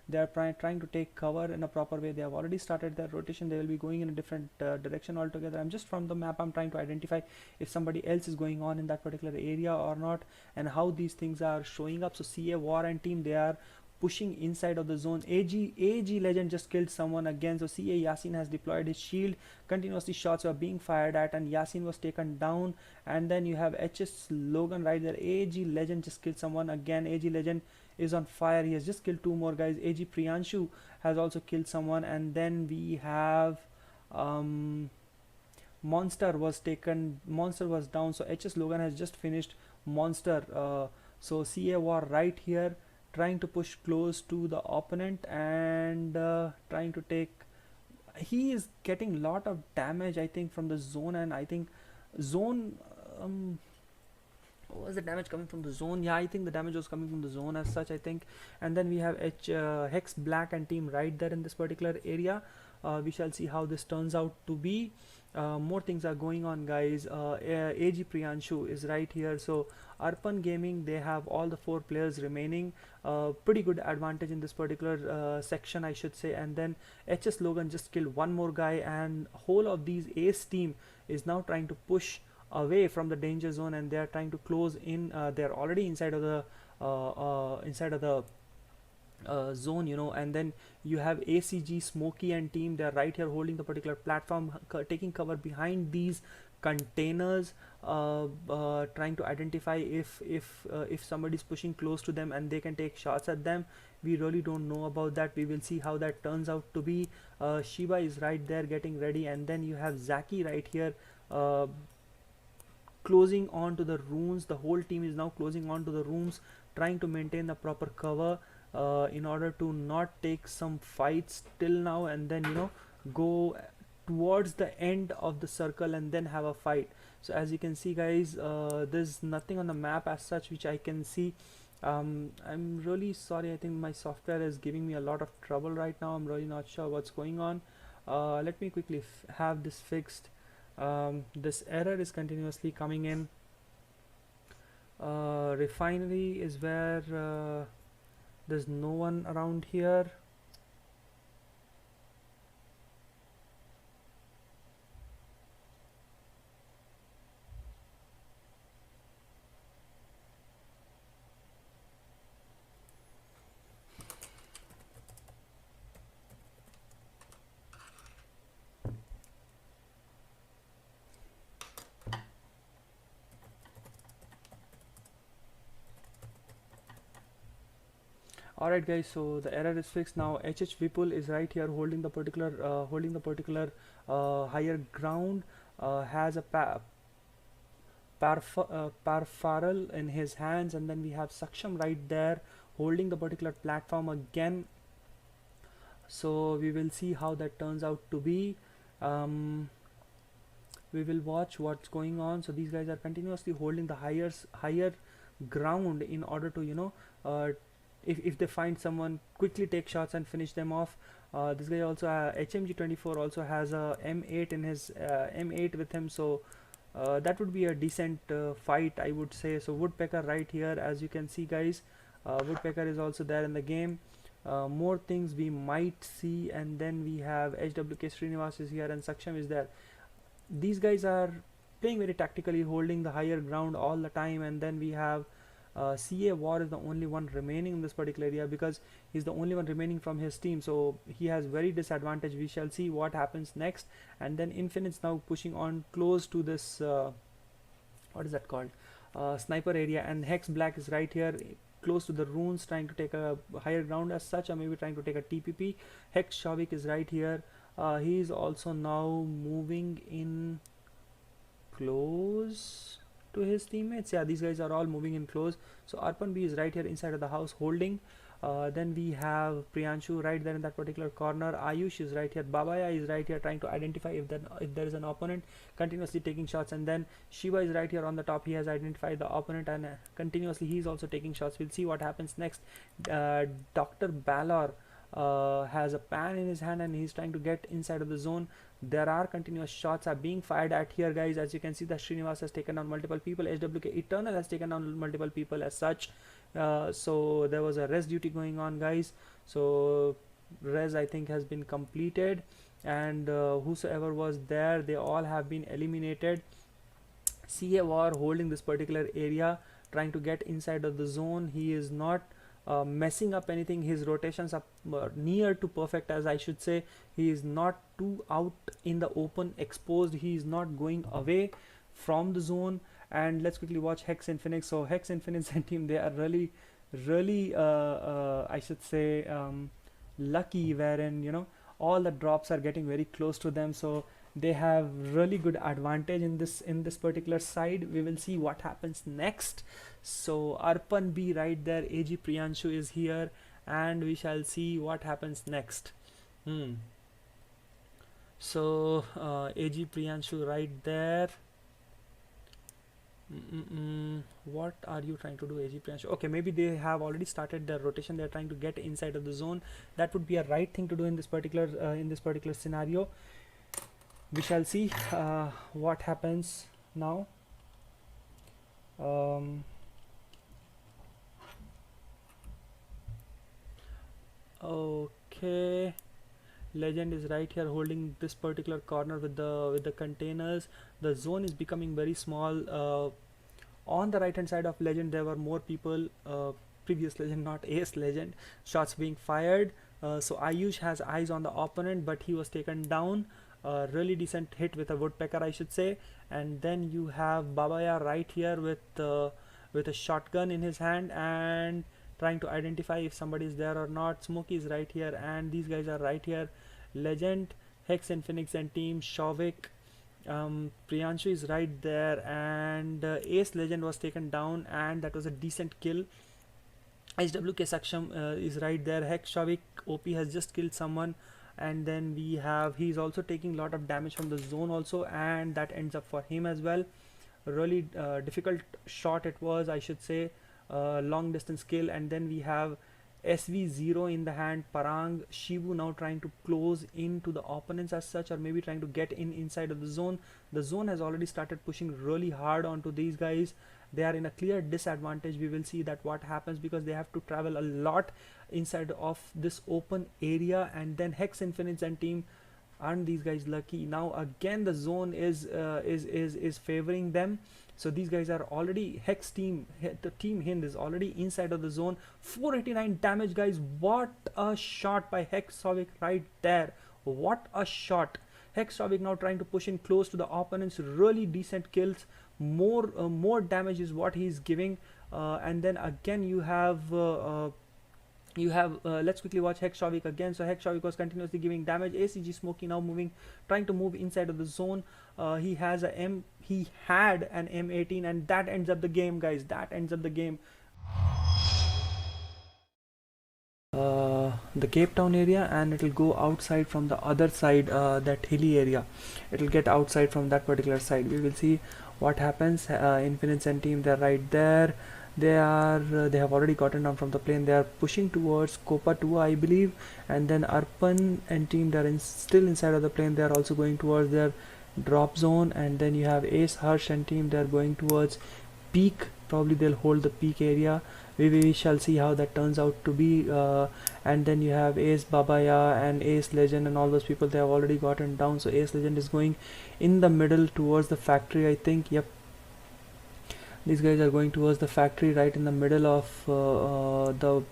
they are trying to take cover in a proper way. They have already started their rotation. They will be going in a different direction altogether. I'm just from the map, I'm trying to identify if somebody else is going on in that particular area or not, and how these things are showing up. So CA War and team, they are pushing inside of the zone. AG Legend just killed someone again. So CA Yasin has deployed his shield. Continuously shots were being fired at, and Yasin was taken down. And then you have HS Logan right there. AG Legend just killed someone again. AG Legend is on fire. He has just killed two more guys. AG Priyanshu has also killed someone. And then we have Monster was taken. Monster was down. So HS Logan has just finished Monster. So CA War right here, trying to push close to the opponent, and trying to take, he is getting a lot of damage, I think, from the zone. And I think zone, what was the damage coming from the zone? Yeah, I think the damage was coming from the zone as such, I think. And then we have Hex Black and team right there in this particular area. We shall see how this turns out to be. More things are going on, guys. AG Priyanshu is right here. So Arpan Gaming, they have all the 4 players remaining. Pretty good advantage in this particular section, I should say. And then HS Logan just killed one more guy, and whole of these Ace team is now trying to push away from the danger zone, and they are trying to close in. They're already inside of the zone, and then you have ACG, Smokey and team. They're right here holding the particular platform, taking cover behind these containers, trying to identify if somebody's pushing close to them and they can take shots at them. We really don't know about that. We will see how that turns out to be. Shiba is right there getting ready, and then you have Zaki right here, closing on to the runes. The whole team is now closing on to the rooms, trying to maintain the proper cover in order to not take some fights till now, and then go towards the end of the circle and then have a fight. So as you can see, guys, there's nothing on the map as such which I can see. I'm really sorry, I think my software is giving me a lot of trouble right now. I'm really not sure what's going on. Let me quickly have this fixed. This error is continuously coming in. Refinery is where there's no one around here. Alright, guys, so the error is fixed now. HH Vipul is right here holding the particular higher ground, has a parfaral in his hands, and then we have Saksham right there holding the particular platform again. So we will see how that turns out to be. We will watch what's going on. So these guys are continuously holding the higher ground in order to if they find someone, quickly take shots and finish them off. This guy also, HMG24 also has a M8 in his M8 with him, so that would be a decent fight, I would say. So Woodpecker right here, as you can see, guys, Woodpecker is also there in the game. More things we might see, and then we have HWK Srinivas is here and Saksham is there. These guys are playing very tactically, holding the higher ground all the time, and then we have CA War is the only one remaining in this particular area because he's the only one remaining from his team, so he has very disadvantage. We shall see what happens next. And then Infinite's now pushing on close to this what is that called, sniper area, and Hex Black is right here close to the runes, trying to take a higher ground as such, or maybe trying to take a TPP. Hex Shavik is right here. He is also now moving in close to his teammates. Yeah, these guys are all moving in close. So Arpan B is right here inside of the house holding. Then we have Priyanshu right there in that particular corner. Ayush is right here. Babaya is right here trying to identify if there is an opponent, continuously taking shots. And then Shiva is right here on the top. He has identified the opponent, and continuously he's also taking shots. We'll see what happens next. Dr. Balor has a pan in his hand, and he's trying to get inside of the zone. There are continuous shots are being fired at here, guys. As you can see, that Srinivas has taken down multiple people. HWK Eternal has taken down multiple people as such. So there was a res duty going on, guys. So res, I think, has been completed, and whosoever was there, they all have been eliminated. CA War holding this particular area, trying to get inside of the zone. He is not messing up anything. His rotations are near to perfect, as I should say. He is not too out in the open exposed. He is not going away from the zone. And let's quickly watch Hex Infinix. So Hex Infinix and team, they are really I should say lucky, wherein all the drops are getting very close to them, so they have really good advantage in this particular side. We will see what happens next. So Arpan B right there, AG Priyanshu is here, and we shall see what happens next. So AG Priyanshu right there. What are you trying to do, AG Priyanshu? Okay, maybe they have already started their rotation. They're trying to get inside of the zone. That would be a right thing to do in this particular scenario. We shall see what happens now. Okay, Legend is right here holding this particular corner with the containers. The zone is becoming very small. On the right hand side of Legend there were more people, previous Legend, not Ace Legend. Shots being fired. So Ayush has eyes on the opponent, but he was taken down. Really decent hit with a woodpecker, I should say. And then you have Babaya right here with a shotgun in his hand and trying to identify if somebody is there or not. Smokey is right here and these guys are right here. Legend, Hex and Phoenix and team, Shavik, Priyanshu is right there, and Ace Legend was taken down, and that was a decent kill. HWK Saksham is right there. Hex Shavik OP has just killed someone, and then we have, he's also taking a lot of damage from the zone also, and that ends up for him as well. Really difficult shot it was, I should say. Long distance kill. And then we have SV0 in the hand. Parang, Shivu now trying to close into the opponents as such, or maybe trying to get inside of the zone. The zone has already started pushing really hard onto these guys. They are in a clear disadvantage. We will see that what happens, because they have to travel a lot inside of this open area. And then Hex Infinite and team, aren't these guys lucky? Now again the zone is favoring them. So these guys are already, Hex team, the team Hind is already inside of the zone. 489 damage, guys. What a shot by Hex Shavik right there. What a shot. Hex Shavik now trying to push in close to the opponents. Really decent kills. More damage is what he's giving. And then again you have let's quickly watch Hex Shavik again. So Hex Shavik was continuously giving damage. ACG Smokey now trying to move inside of the zone. He had an M18, and that ends up the game, guys. That ends up the game. The Cape Town area, and it will go outside from the other side, that hilly area. It will get outside from that particular side. We will see what happens. Infinite and team, they're right there. They have already gotten down from the plane. They are pushing towards Copa 2, I believe. And then Arpan and team, they're still inside of the plane. They are also going towards their drop zone. And then you have Ace, Harsh and team, they're going towards peak. Probably they'll hold the peak area. We shall see how that turns out to be. And then you have Ace Babaya and Ace Legend and all those people. They have already gotten down. So Ace Legend is going in the middle towards the factory, I think. Yep, these guys are going towards the factory, right in the middle of the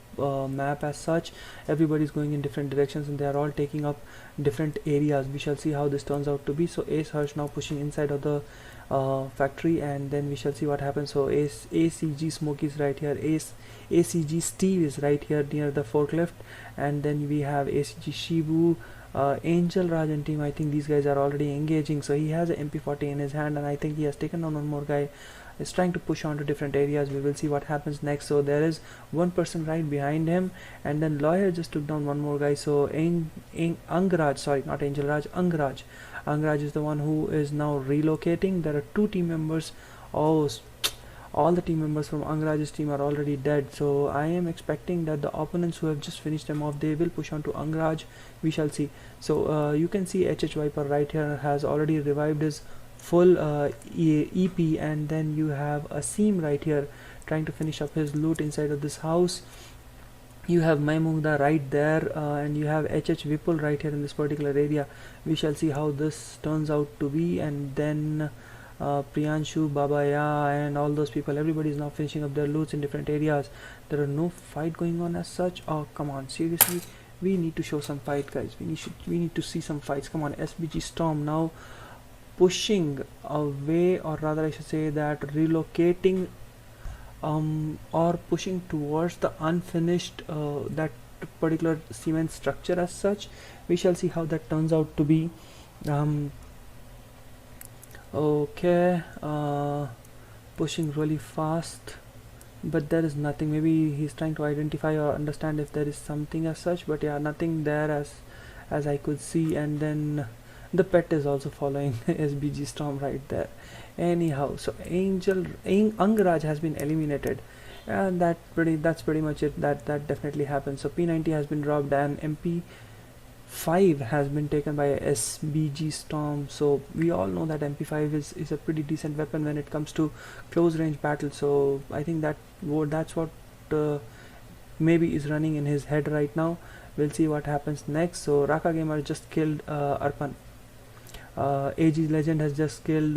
map as such. Everybody's going in different directions, and they are all taking up different areas. We shall see how this turns out to be. So Ace Harsh now pushing inside of the factory, and then we shall see what happens. So ACG Smokey is right here. ACG Steve is right here near the forklift, and then we have ACG Shibu, Angel Raj and team. I think these guys are already engaging. So he has an MP40 in his hand, and I think he has taken on one more guy. Is trying to push on to different areas. We will see what happens next. So there is one person right behind him, and then Lawyer just took down one more guy. So Angraj, sorry, not Angel Raj, Angraj is the one who is now relocating. There are two team members. Oh, all the team members from Angraj's team are already dead. So I am expecting that the opponents who have just finished them off, they will push on to Angraj. We shall see. So you can see HH Viper right here has already revived his full EP, and then you have Asim right here trying to finish up his loot inside of this house. You have Maimungda right there, and you have HH Vipul right here in this particular area. We shall see how this turns out to be. And then Priyanshu, Babaya and all those people, everybody is now finishing up their loots in different areas. There are no fight going on as such. Oh, come on, seriously, we need to show some fight, guys. We need to see some fights. Come on. SBG Storm now pushing away, or rather I should say that relocating or pushing towards the unfinished that particular cement structure as such. We shall see how that turns out to be. Okay, pushing really fast, but there is nothing. Maybe he's trying to identify or understand if there is something as such, but yeah, nothing there as I could see. And then The pet is also following SBG Storm right there. Anyhow, so Angaraj has been eliminated, and that's pretty much it. That definitely happened. So P90 has been dropped, and MP5 has been taken by SBG Storm. So we all know that MP5 is a pretty decent weapon when it comes to close range battle. So I think that's what maybe is running in his head right now. We'll see what happens next. So Raka Gamer just killed Arpan. AG Legend has just killed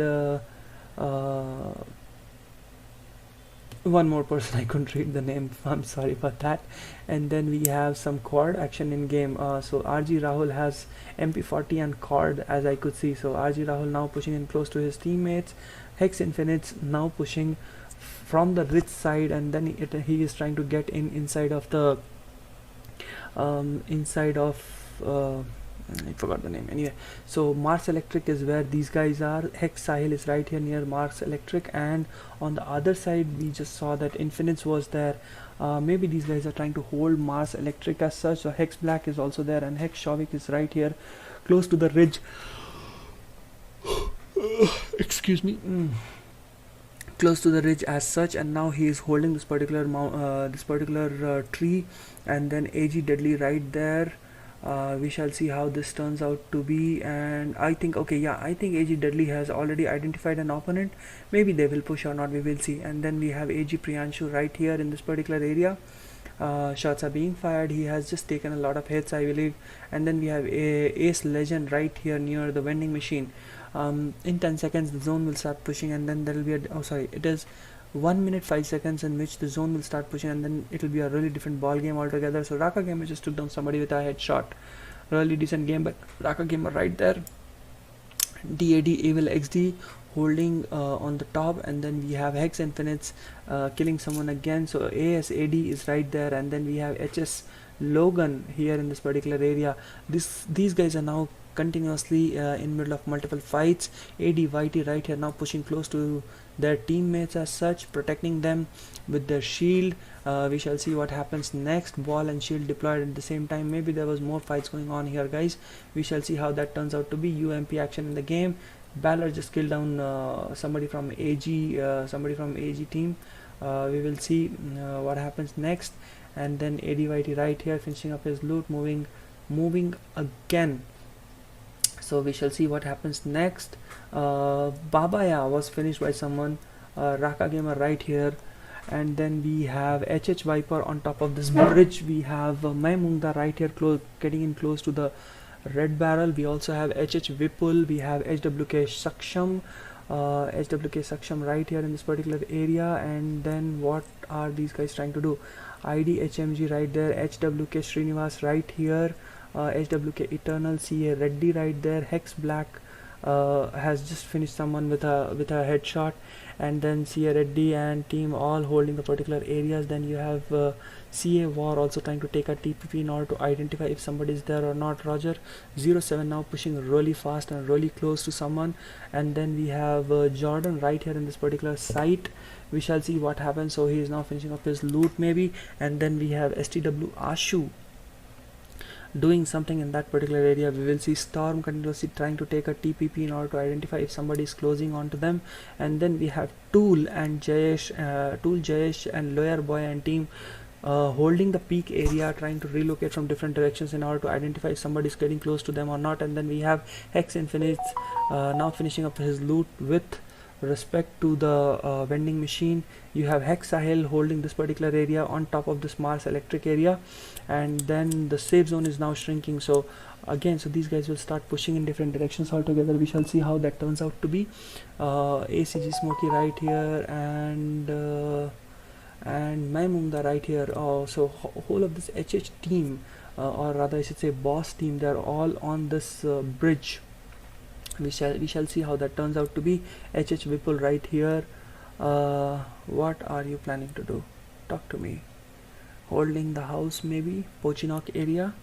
one more person. I couldn't read the name, I'm sorry about that. And then we have some quad action in game. So RG Rahul has MP40 and quad, as I could see. So RG Rahul now pushing in close to his teammates. Hex Infinite's now pushing from the rich side, and then he is trying to get inside of the I forgot the name anyway. So Mars Electric is where these guys are. Hex Sahil is right here near Mars Electric, and on the other side we just saw that Infinites was there. Maybe these guys are trying to hold Mars Electric as such. So Hex Black is also there, and Hex Shavik is right here close to the ridge. Excuse me. Close to the ridge as such, and now he is holding this particular tree, and then AG Deadly right there. We shall see how this turns out to be, and I think AG Deadly has already identified an opponent. Maybe they will push or not, we will see. And then we have AG Priyanshu right here in this particular area. Shots are being fired. He has just taken a lot of hits, I believe. And then we have Ace Legend right here near the vending machine. In 10 seconds the zone will start pushing, and then there will be it is 1 minute 5 seconds in which the zone will start pushing, and then it will be a really different ball game altogether. So Raka Gamer just took down somebody with a headshot. Really decent game, but Raka Gamer right there. DAD Evil XD holding on the top, and then we have Hex Infinites killing someone again. So ASAD is right there, and then we have HS Logan here in this particular area. These guys are now continuously in middle of multiple fights. AD YT right here now pushing close to their teammates as such, protecting them with their shield. We shall see what happens next. Ball and shield deployed at the same time. Maybe there was more fights going on here, guys. We shall see how that turns out to be. UMP action in the game. Balor just killed down somebody from AG team. We will see what happens next. And then ADYT right here finishing up his loot, moving again. So we shall see what happens next. Babaya was finished by someone. Raka Gamer right here, and then we have HH Viper on top of this bridge. We have Maimungda right here getting in close to the red barrel. We also have HH Vipul. We have HWK Saksham right here in this particular area. And then what are these guys trying to do? ID HMG right there, HWK Srinivas right here, HWK Eternal, CA Reddy right there. Hex Black has just finished someone with a headshot, and then CA Reddy and team all holding the particular areas. Then you have CA War also trying to take a TPP in order to identify if somebody is there or not. Roger 07 now pushing really fast and really close to someone. And then we have Jordan right here in this particular site. We shall see what happens. So he is now finishing up his loot maybe. And then we have STW Ashu doing something in that particular area. We will see Storm continuously trying to take a TPP in order to identify if somebody is closing onto them. And then we have Tool Jayesh and Lawyer Boy and team holding the peak area, trying to relocate from different directions in order to identify if somebody is getting close to them or not. And then we have Hex Infinite now finishing up his loot with respect to the vending machine. You have Hex Sahil holding this particular area on top of this Mars Electric area, and then the safe zone is now shrinking. So again, so these guys will start pushing in different directions altogether. We shall see how that turns out to be. ACG Smokey right here, and Maimungda right here. So whole of this HH team, or rather I should say boss team, they're all on this bridge. We shall see how that turns out to be. HH Vipul right here. What are you planning to do? Talk to me. Holding the house maybe? Pochinok area?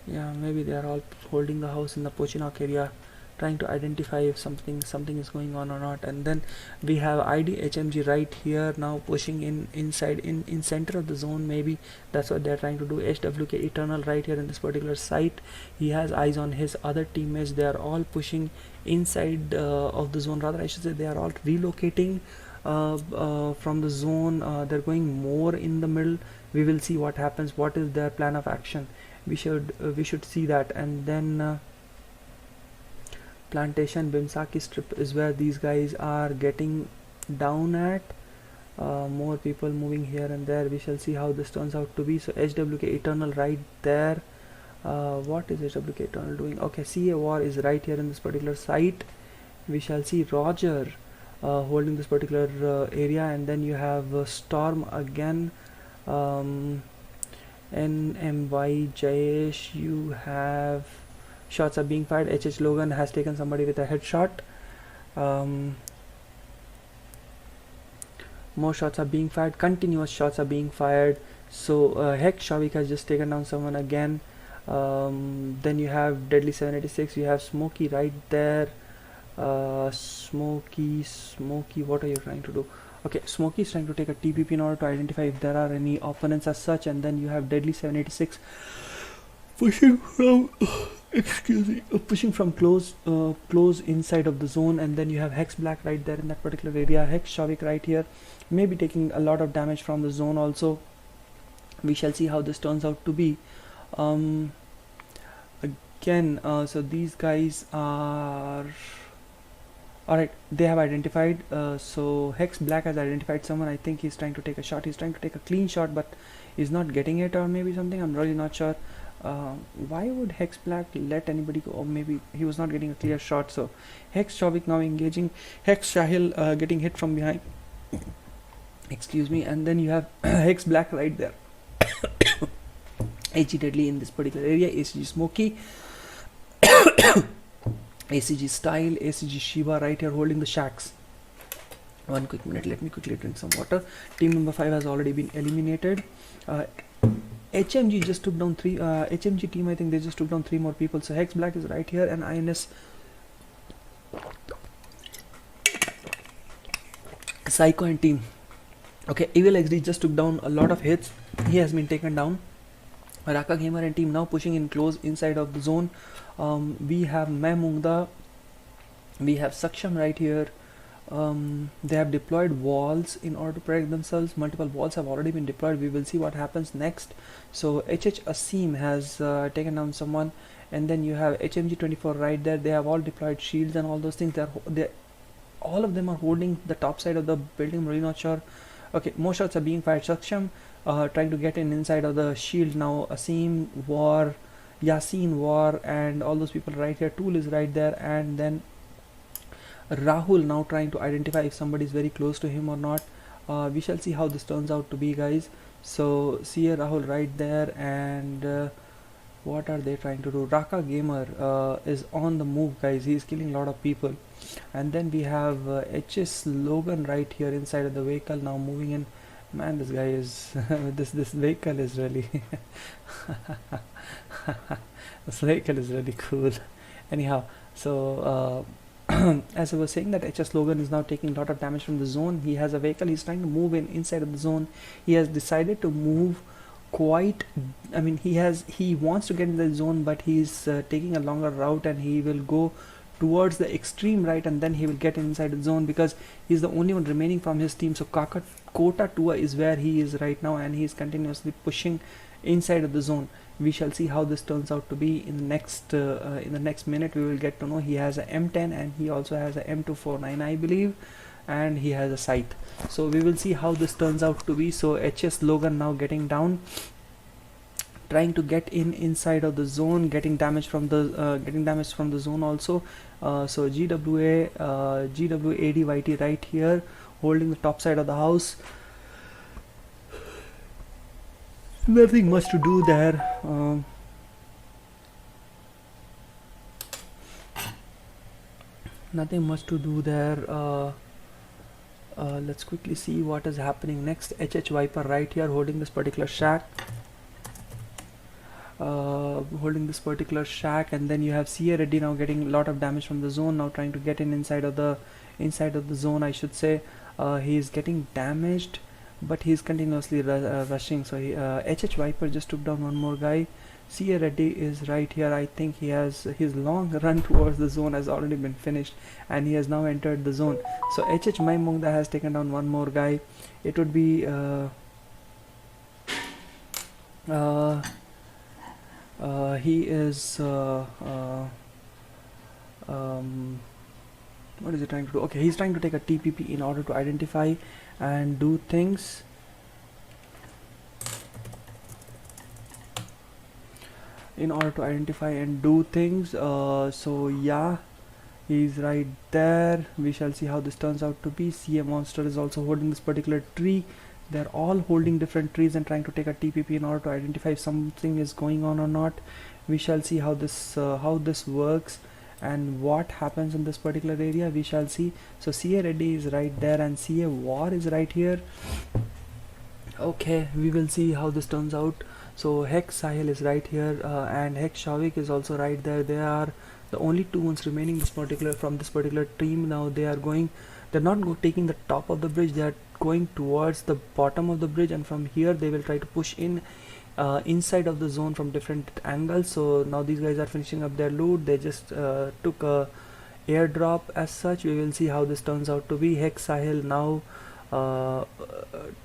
Yeah, maybe they are all holding the house in the Pochinok area. trying to identify if something is going on or not. And then we have ID HMG right here now pushing inside in center of the zone. Maybe that's what they're trying to do. HWK Eternal right here in this particular site, he has eyes on his other teammates. They are all pushing inside of the zone, rather I should say they are all relocating from the zone. They're going more in the middle. We will see what happens, what is their plan of action. We should see that. And then Plantation Bimsaki strip is where these guys are getting down at. More people moving here and there. We shall see how this turns out to be. So HWK Eternal right there. What is HWK Eternal doing? Okay, CA War is right here in this particular site. We shall see Roger holding this particular area, and then you have Storm again. NMY Jayesh, you have shots are being fired. HH Logan has taken somebody with a headshot. More shots are being fired, continuous shots are being fired. So Hex Shavik has just taken down someone again. Then you have Deadly 786, you have Smokey right there. Smokey, what are you trying to do? Okay, Smokey is trying to take a TPP in order to identify if there are any opponents as such. And then you have Deadly 786 pushing from pushing from close inside of the zone. And then you have Hex Black right there in that particular area. Hex Shavik right here, maybe taking a lot of damage from the zone also. We shall see how this turns out to be. Again, so these guys are alright, they have identified. So Hex Black has identified someone. I think he's trying to take a shot. He's trying to take a clean shot, but he's not getting it, or maybe something. I'm really not sure. Why would Hex Black let anybody go? Or maybe he was not getting a clear shot. So Hex Shavik now engaging. Hex Shahil getting hit from behind. Excuse me. And then you have Hex Black right there. AG Deadly in this particular area. ACG Smokey. ACG Style, ACG Shiva right here holding the shacks. One quick minute, let me quickly drink some water. Team number 5 has already been eliminated. HMG just took down 3, HMG team, I think they just took down 3 more people. So Hex Black is right here, and INS Psycho and team. Okay, Evil XD just took down a lot of hits. He has been taken down. Raka Gamer and team now pushing in close inside of the zone. We have Mehmungda, we have Saksham right here. They have deployed walls in order to protect themselves. Multiple walls have already been deployed. We will see what happens next. So HH Asim has taken down someone, and then you have HMG24 right there. They have all deployed shields and all those things. All of them are holding the top side of the building. I'm really not sure. Okay, more shots are being fired. Saksham trying to get in inside of the shield now. Asim, War, Yasin, War, and all those people right here. Tool is right there, and then Rahul now trying to identify if somebody is very close to him or not. We shall see how this turns out to be, guys. So see Rahul right there, and what are they trying to do? Raka Gamer is on the move, guys. He is killing a lot of people. And then we have HS Logan right here inside of the vehicle now moving in. Man, this guy is this vehicle is really this vehicle is really cool. Anyhow, so as I was saying, that HS Logan is now taking a lot of damage from the zone. He has a vehicle. He's trying to move in inside of the zone. He has decided to move quite, I mean, he wants to get in the zone, but he's taking a longer route, and he will go towards the extreme right, and then he will get inside the zone because he's the only one remaining from his team. So Kota Tua is where he is right now, and he is continuously pushing inside of the zone. We shall see how this turns out to be in the next minute. We will get to know. He has a M10 and he also has a M249, I believe, and he has a sight. So we will see how this turns out to be. So HS Logan now getting down, trying to get inside of the zone, getting damage from the zone also. So GWADYT right here holding the top side of the house. Nothing much to do there. Nothing much to do there. Let's quickly see what is happening next. HH Viper right here holding this particular shack. holding this particular shack, and then you have CA Reddy now getting a lot of damage from the zone, now trying to get in inside of the zone, I should say. He is getting damaged, but he's continuously rushing. So HH Viper just took down one more guy. CA Reddy is right here. I think he has his long run towards the zone has already been finished, and he has now entered the zone. So HH Maimungda has taken down one more guy. It would be he is what is he trying to do? Okay, he's trying to take a TPP in order to identify and do things. So yeah, he's right there. We shall see how this turns out to be. CA Monster is also holding this particular tree. They're all holding different trees and trying to take a TPP in order to identify if something is going on or not. We shall see how this works and what happens in this particular area. We shall see. So CA Reddy is right there and CA War is right here. Okay, we will see how this turns out. So Hex Sahil is right here, and Hex Shavik is also right there. They are the only two ones remaining from this particular team. Now they're not taking the top of the bridge. They are going towards the bottom of the bridge, and from here they will try to push in inside of the zone from different angles. So now these guys are finishing up their loot. They just took a airdrop as such. We will see how this turns out to be. Hex Sahil now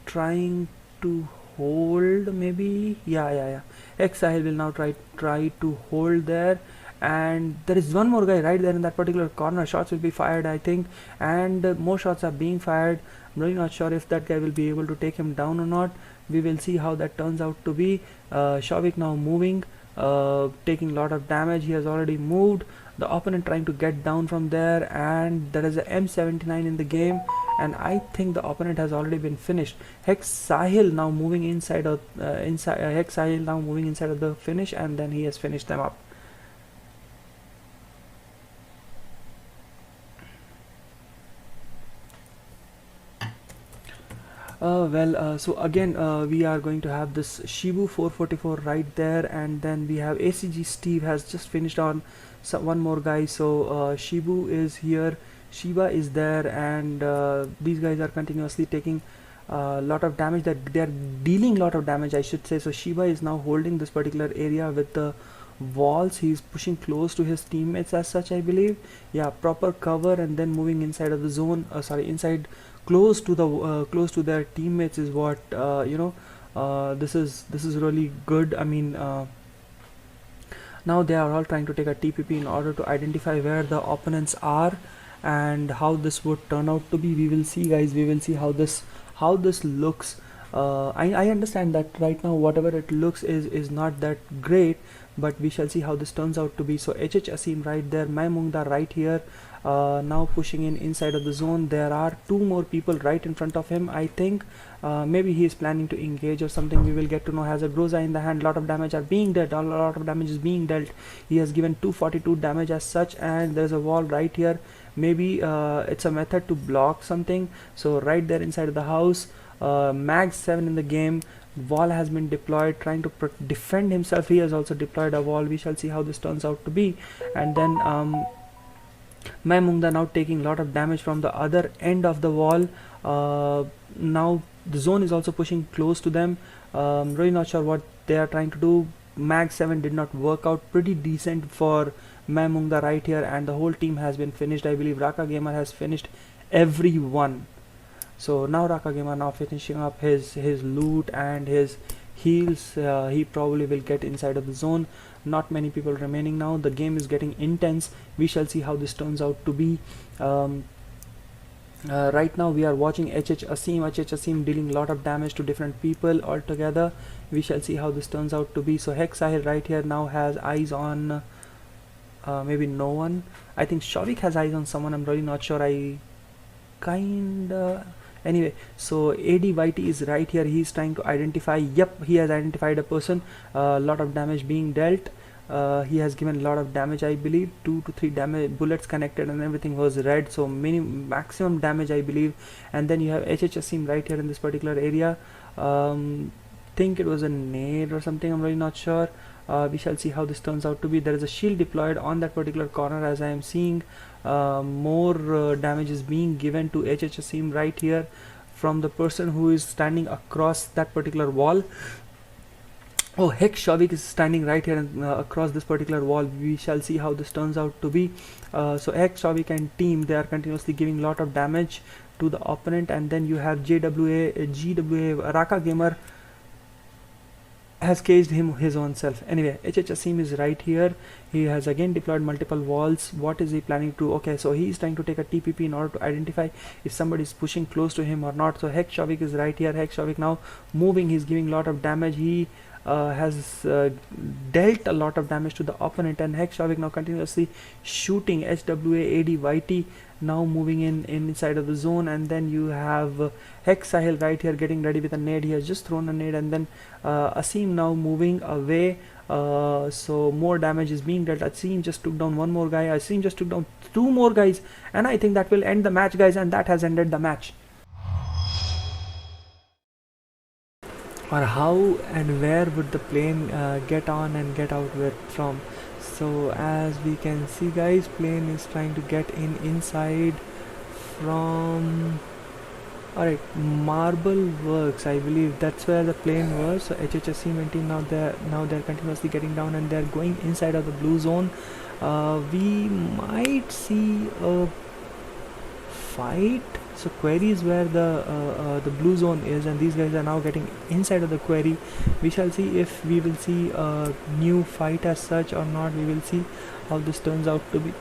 trying to hold, maybe. Yeah. Hex Sahil will now try to hold there, and there is one more guy right there in that particular corner. Shots will be fired, I think, and more shots are being fired. I'm really not sure if that guy will be able to take him down or not. We will see how that turns out to be. Shavik now moving, taking a lot of damage. He has already moved. The opponent trying to get down from there, and there is a M79 in the game, and I think the opponent has already been finished. Hex Sahil now moving inside of the finish, and then he has finished them up. So again we are going to have this Shibu 444 right there, and then we have ACG Steve has just finished on one more guy. So Shibu is here, Shiba is there, and these guys are continuously taking a lot of damage. That they are dealing a lot of damage, I should say. So Shiba is now holding this particular area with the walls. He's pushing close to his teammates as such, I believe. Yeah, proper cover, and then moving inside of the zone, inside close to their teammates is what this is really good. I mean, now they are all trying to take a TPP in order to identify where the opponents are and how this would turn out to be. We will see, guys. We will see how this looks. I understand that right now whatever it looks is not that great, but we shall see how this turns out to be. So HH Asim right there, Maimungda right here, now pushing inside of the zone. There are two more people right in front of him, I think. Maybe he is planning to engage or something. We will get to know. Has a Groza in the hand. Lot of damage are being dealt. A lot of damage is being dealt. He has given 242 damage as such, and there's a wall right here. Maybe it's a method to block something. So right there inside of the house, Mag 7 in the game. Wall has been deployed, trying to defend himself. He has also deployed a wall. We shall see how this turns out to be. And then Maimungda now taking a lot of damage from the other end of the wall. Now the zone is also pushing close to them. Really not sure what they are trying to do. Mag 7 did not work out. Pretty decent for Maimungda right here, and the whole team has been finished. I believe Raka Gamer has finished everyone. So now Raka Gamer now finishing up his loot and his heals. He probably will get inside of the zone. Not many people remaining now. The game is getting intense. We shall see how this turns out to be. Right now we are watching HH Asim dealing a lot of damage to different people altogether. We shall see how this turns out to be. So Hex Sahil right here now has eyes on maybe no one. I think Shavik has eyes on someone. I'm really not sure. Anyway, so AD Whitey is right here. He's trying to identify. Yep, he has identified a person. A lot of damage being dealt. He has given a lot of damage, I believe. 2 to 3 damage bullets connected, and everything was red. So maximum damage, I believe. And then you have HH Asim right here in this particular area. Think it was a nade or something. I'm really not sure. We shall see how this turns out to be. There is a shield deployed on that particular corner, as I am seeing. More damage is being given to HHSim right here from the person who is standing across that particular wall. Oh heck, Shavik is standing right here and, across this particular wall. We shall see how this turns out to be. So heck, Shavik and team, they are continuously giving lot of damage to the opponent, and then you have GWA Raka Gamer has caged him his own self. Anyway, HHSim is right here. He has again deployed multiple walls. What is he planning to? Okay, so he is trying to take a TPP in order to identify if somebody is pushing close to him or not. So heck, Shavik is right here. Heck, Shavik now moving. He's giving lot of damage. He has dealt a lot of damage to the opponent, and heck, Shavik now continuously shooting. HWA AD YT now moving inside of the zone, and then you have heck, Sahil right here getting ready with a nade. He has just thrown a nade, and then Asim now moving away. So more damage is being dealt. Asim just took down one more guy. Asim just took down two more guys, and I think that will end the match, guys, and that has ended the match. Or how and where would the plane get on and get out with from? So as we can see, guys, plane is trying to get inside from, alright, Marble Works, I believe that's where the plane was. So HHSim and team now they're continuously getting down, and they're going inside of the blue zone. We might see a fight. So query is where the blue zone is, and these guys are now getting inside of the query. We shall see if we will see a new fight as such or not. We will see how this turns out to be.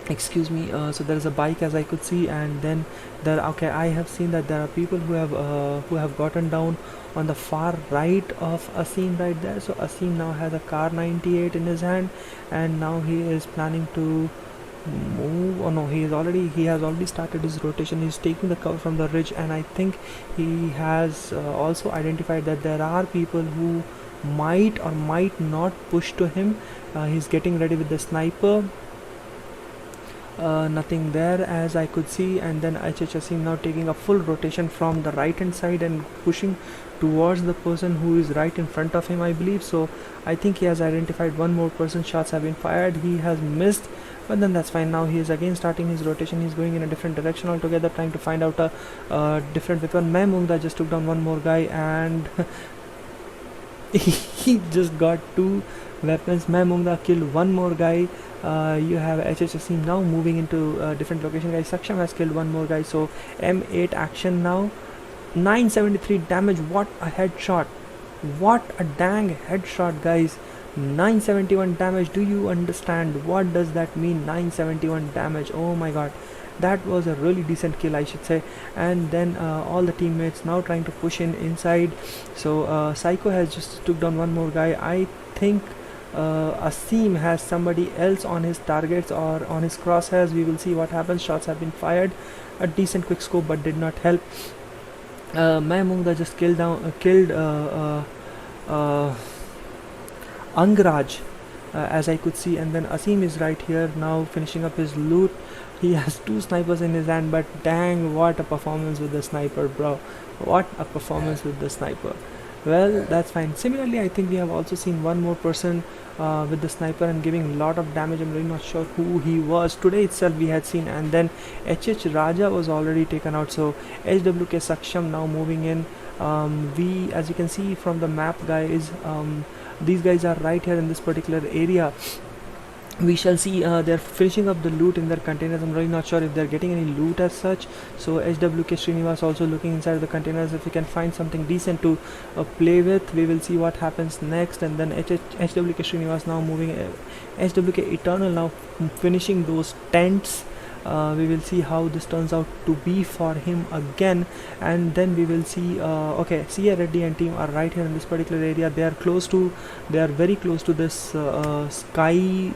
Excuse me. So there is a bike, as I could see, and then there. Okay, I have seen that there are people who have gotten down on the far right of Asim right there. So Asim now has a Car 98 in his hand, and now he is planning to move. Oh no, he has already started his rotation. He's taking the cover from the ridge, and I think he has also identified that there are people who might or might not push to him. He's getting ready with the sniper. Nothing there, as I could see, and then HHSim now taking a full rotation from the right hand side and pushing towards the person who is right in front of him, I believe. So I think he has identified one more person. Shots have been fired. He has missed, but then that's fine. Now he is again starting his rotation. He's going in a different direction altogether, trying to find out a different weapon. Mehmunda just took down one more guy, and he just got two weapons. Mehmunda killed one more guy. You have HHSim now moving into a different location, guys. Saksham has killed one more guy. So M8 action now. 973 damage. What a headshot. What a dang headshot, guys. 971 damage. Do you understand what does that mean? 971 damage. Oh my god, that was a really decent kill, I should say. And then all the teammates now trying to push inside. So Psycho has just took down one more guy. I think Asim has somebody else on his targets or on his crosshairs. We will see what happens. Shots have been fired. A decent quick scope, but did not help. Mehmunda just killed Angraj, as I could see, and then Asim is right here now finishing up his loot. He has two snipers in his hand, but dang, what a performance with the sniper, bro. What a performance with the sniper. Well, that's fine. Similarly, I think we have also seen one more person with the sniper and giving a lot of damage. I'm really not sure who he was. Today itself we had seen, and then HH Raja was already taken out. So HWK Saksham now moving in. We, as you can see from the map, guys, these guys are right here in this particular area. We shall see. They're finishing up the loot in their containers. I'm really not sure if they're getting any loot as such. So HWK Srinivas also looking inside the containers. If we can find something decent to play with, we will see what happens next. And then HWK Srinivas now moving. HWK Eternal now finishing those tents. We will see how this turns out to be for him again, and then we will see. Okay, CA Reddy and team are right here in this particular area. They are very close to this Sky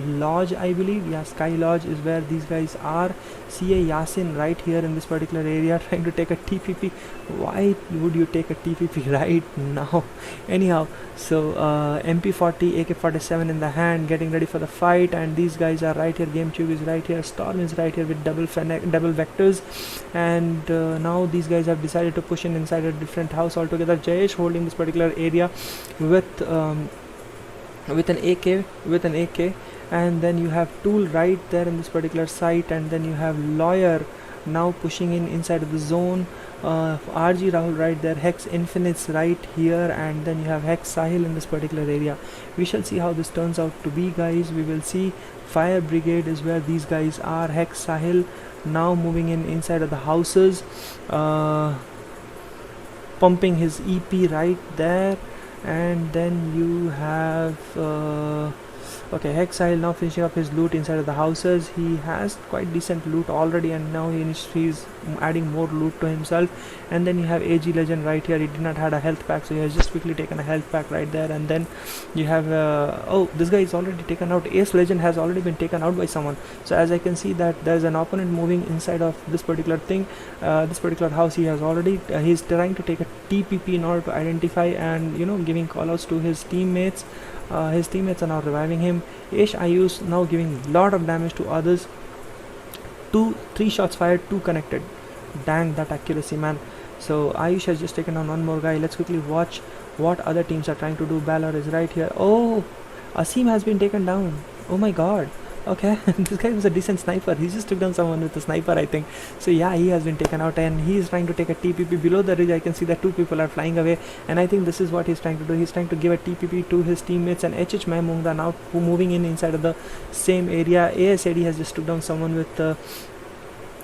Lodge, I believe. Yeah, Sky Lodge is where these guys are. CA Yasin right here in this particular area trying to take a TPP. Why would you take a TPP right now? Anyhow, so MP40 AK-47 in the hand, getting ready for the fight, and these guys are right here. GameTube is right here. Storm is right here with double vectors, and now these guys have decided to push in inside a different house altogether. Jayesh holding this particular area with an AK, and then you have Tool right there in this particular site, and then you have Lawyer now pushing in inside of the zone. RG Rahul right there, Hex Infinites right here, and then you have Hex Sahil in this particular area. We shall see how this turns out to be, guys. We will see. Fire Brigade is where these guys are. Hex Sahil now moving in inside of the houses, pumping his EP right there, and then you have okay, Hex Sahil now finishing up his loot inside of the houses. He has quite decent loot already, and now he's adding more loot to himself. And then you have AG Legend right here. He did not had a health pack, so he has just quickly taken a health pack right there. And then you have oh, this guy is already taken out. Ace Legend has already been taken out by someone. So as I can see that there's an opponent moving inside of this particular thing, this particular house. He has already he's trying to take a TPP in order to identify, and giving callouts to his teammates. His teammates are now reviving him. Ish Ayush now giving lot of damage to others. 3 shots fired, 2 connected. Dang, that accuracy, man. So Ayush has just taken down one more guy. Let's quickly watch what other teams are trying to do. Balor is right here. Oh, Asim has been taken down. Oh my god. Okay, this guy was a decent sniper. He just took down someone with a sniper, I think. So yeah, he has been taken out, and he is trying to take a TPP. Below the ridge I can see that 2 people are flying away, and I think this is what he's trying to do. He's trying to give a TPP to his teammates, and HH Mahmungda now moving in inside of the same area. ASAD has just took down someone with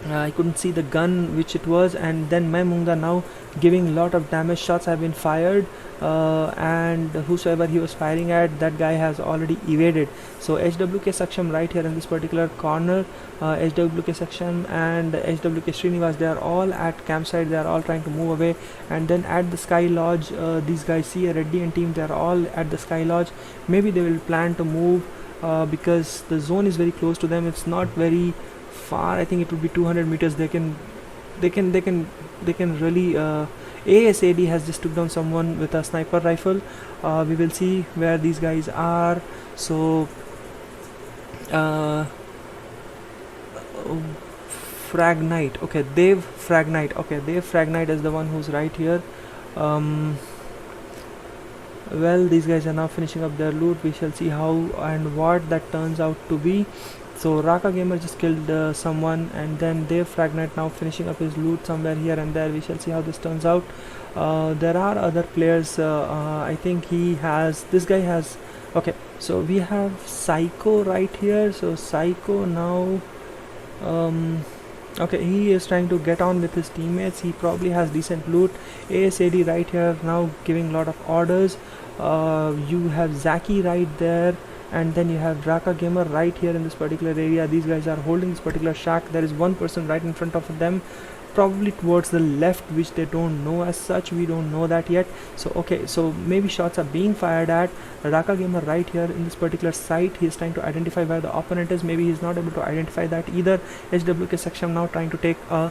I couldn't see the gun which it was, and then Mahmungda now giving a lot of damage. Shots have been fired, and whosoever he was firing at, that guy has already evaded. So HWK Saksham right here in this particular corner, HWK Saksham and HWK Srinivas, they are all at campsite. They are all trying to move away. And then at the Sky Lodge, these guys see a Reddy and team. They are all at the Sky Lodge. Maybe they will plan to move because the zone is very close to them. It's not very far. I think it would be 200 meters. They can really ASAD has just took down someone with a sniper rifle. We will see where these guys are. So Fragnite, okay, Dev Fragnite, okay, Dev Fragnite is the one who's right here. Well, these guys are now finishing up their loot. We shall see how and what that turns out to be. So Raka Gamer just killed someone, and then Dev Fragnite now finishing up his loot somewhere here and there. We shall see how this turns out. There are other players. I think this guy has, okay, so we have Psycho right here. So Psycho now, okay, he is trying to get on with his teammates. He probably has decent loot. ASAD right here now giving a lot of orders. You have Zaki right there, and then you have Raka Gamer right here in this particular area. These guys are holding this particular shack. There is one person right in front of them, probably towards the left, which they don't know as such. We don't know that yet. So okay, so maybe shots are being fired at Raka Gamer right here in this particular site. He is trying to identify where the opponent is. Maybe he's not able to identify that either. HWK Saksham now trying to take a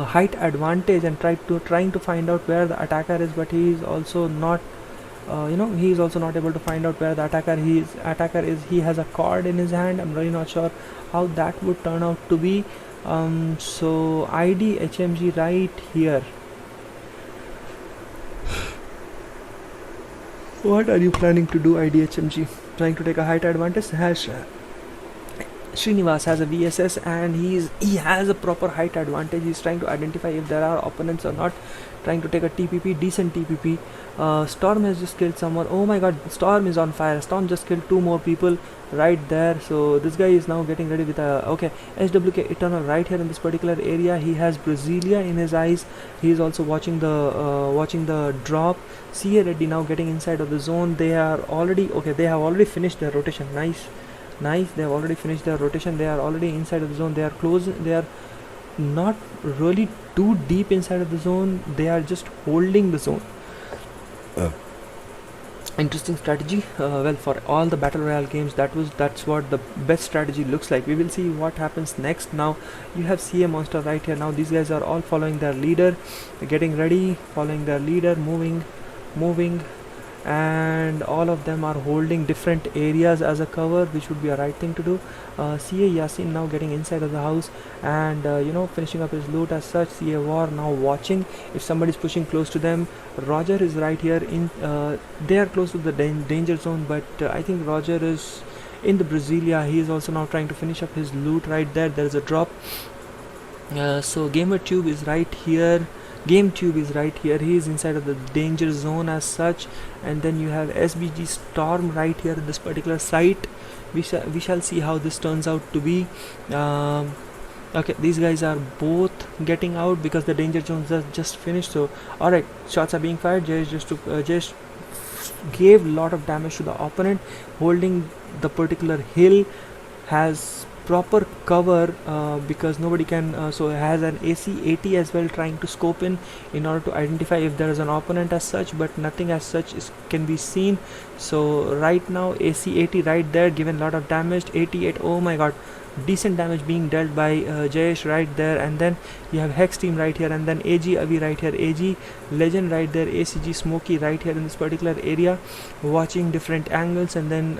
height advantage and trying to find out where the attacker is, but he is also not he is also not able to find out where the attacker is. He has a cord in his hand. I'm really not sure how that would turn out to be. So ID HMG right here. What are you planning to do, ID HMG? Trying to take a height advantage? Srinivas has a VSS, and he has a proper height advantage. He's trying to identify if there are opponents or not. Trying to take a TPP, decent TPP. Storm has just killed someone. Oh my god, Storm is on fire. Storm just killed 2 more people right there. So this guy is now getting ready with a, okay, HWK Eternal right here in this particular area. He has Brasilia in his eyes. He is also watching the drop. CA Reddy now getting inside of the zone. They are already, okay, they have already finished their rotation. Nice, they have already finished their rotation. They are already inside of the zone. They are close. They are not really too deep inside of the zone. They are just holding the zone. Interesting strategy. Well, for all the battle royale games, that's what the best strategy looks like. We will see what happens next. Now you have CA Monster right here. Now these guys are all following their leader, getting ready, following their leader, moving, and all of them are holding different areas as a cover, which would be a right thing to do. CA Yasin now getting inside of the house and finishing up his loot as such. CA War now watching if somebody is pushing close to them. Roger is right here in they are close to the danger zone, but I think Roger is in the Brasilia. He is also now trying to finish up his loot right there. There is a drop. So GamerTube is right here. GameTube is right here. He is inside of the danger zone as such, and then you have SBG Storm right here at this particular site. We shall see how this turns out to be. Okay, these guys are both getting out because the danger zones are just finished. So alright, shots are being fired. Jayesh gave lot of damage to the opponent, holding the particular hill, has proper cover because nobody can so has an AC-80 as well, trying to scope in order to identify if there is an opponent as such, but nothing as such can be seen. So right now AC-80 right there, given lot of damage. 88, oh my god, decent damage being dealt by Jayesh right there. And then you have Hex team right here, and then AG Avi right here, AG Legend right there, ACG Smokey right here in this particular area, watching different angles. And then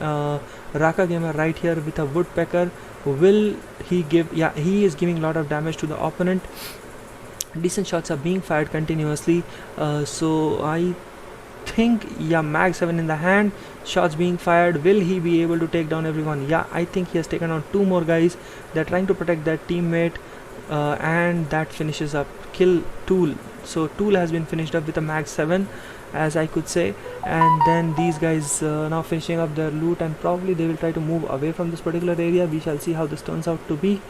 Raka Gamer right here with a woodpecker. Will he give? Yeah, he is giving a lot of damage to the opponent. Decent shots are being fired continuously. So I think, yeah, mag 7 in the hand, shots being fired. Will he be able to take down everyone? Yeah, I think he has taken on 2 more guys. They're trying to protect their teammate, and that finishes up kill Tool. So Tool has been finished up with a mag 7, as I could say. And then these guys now finishing up their loot, and probably they will try to move away from this particular area. We shall see how this turns out to be.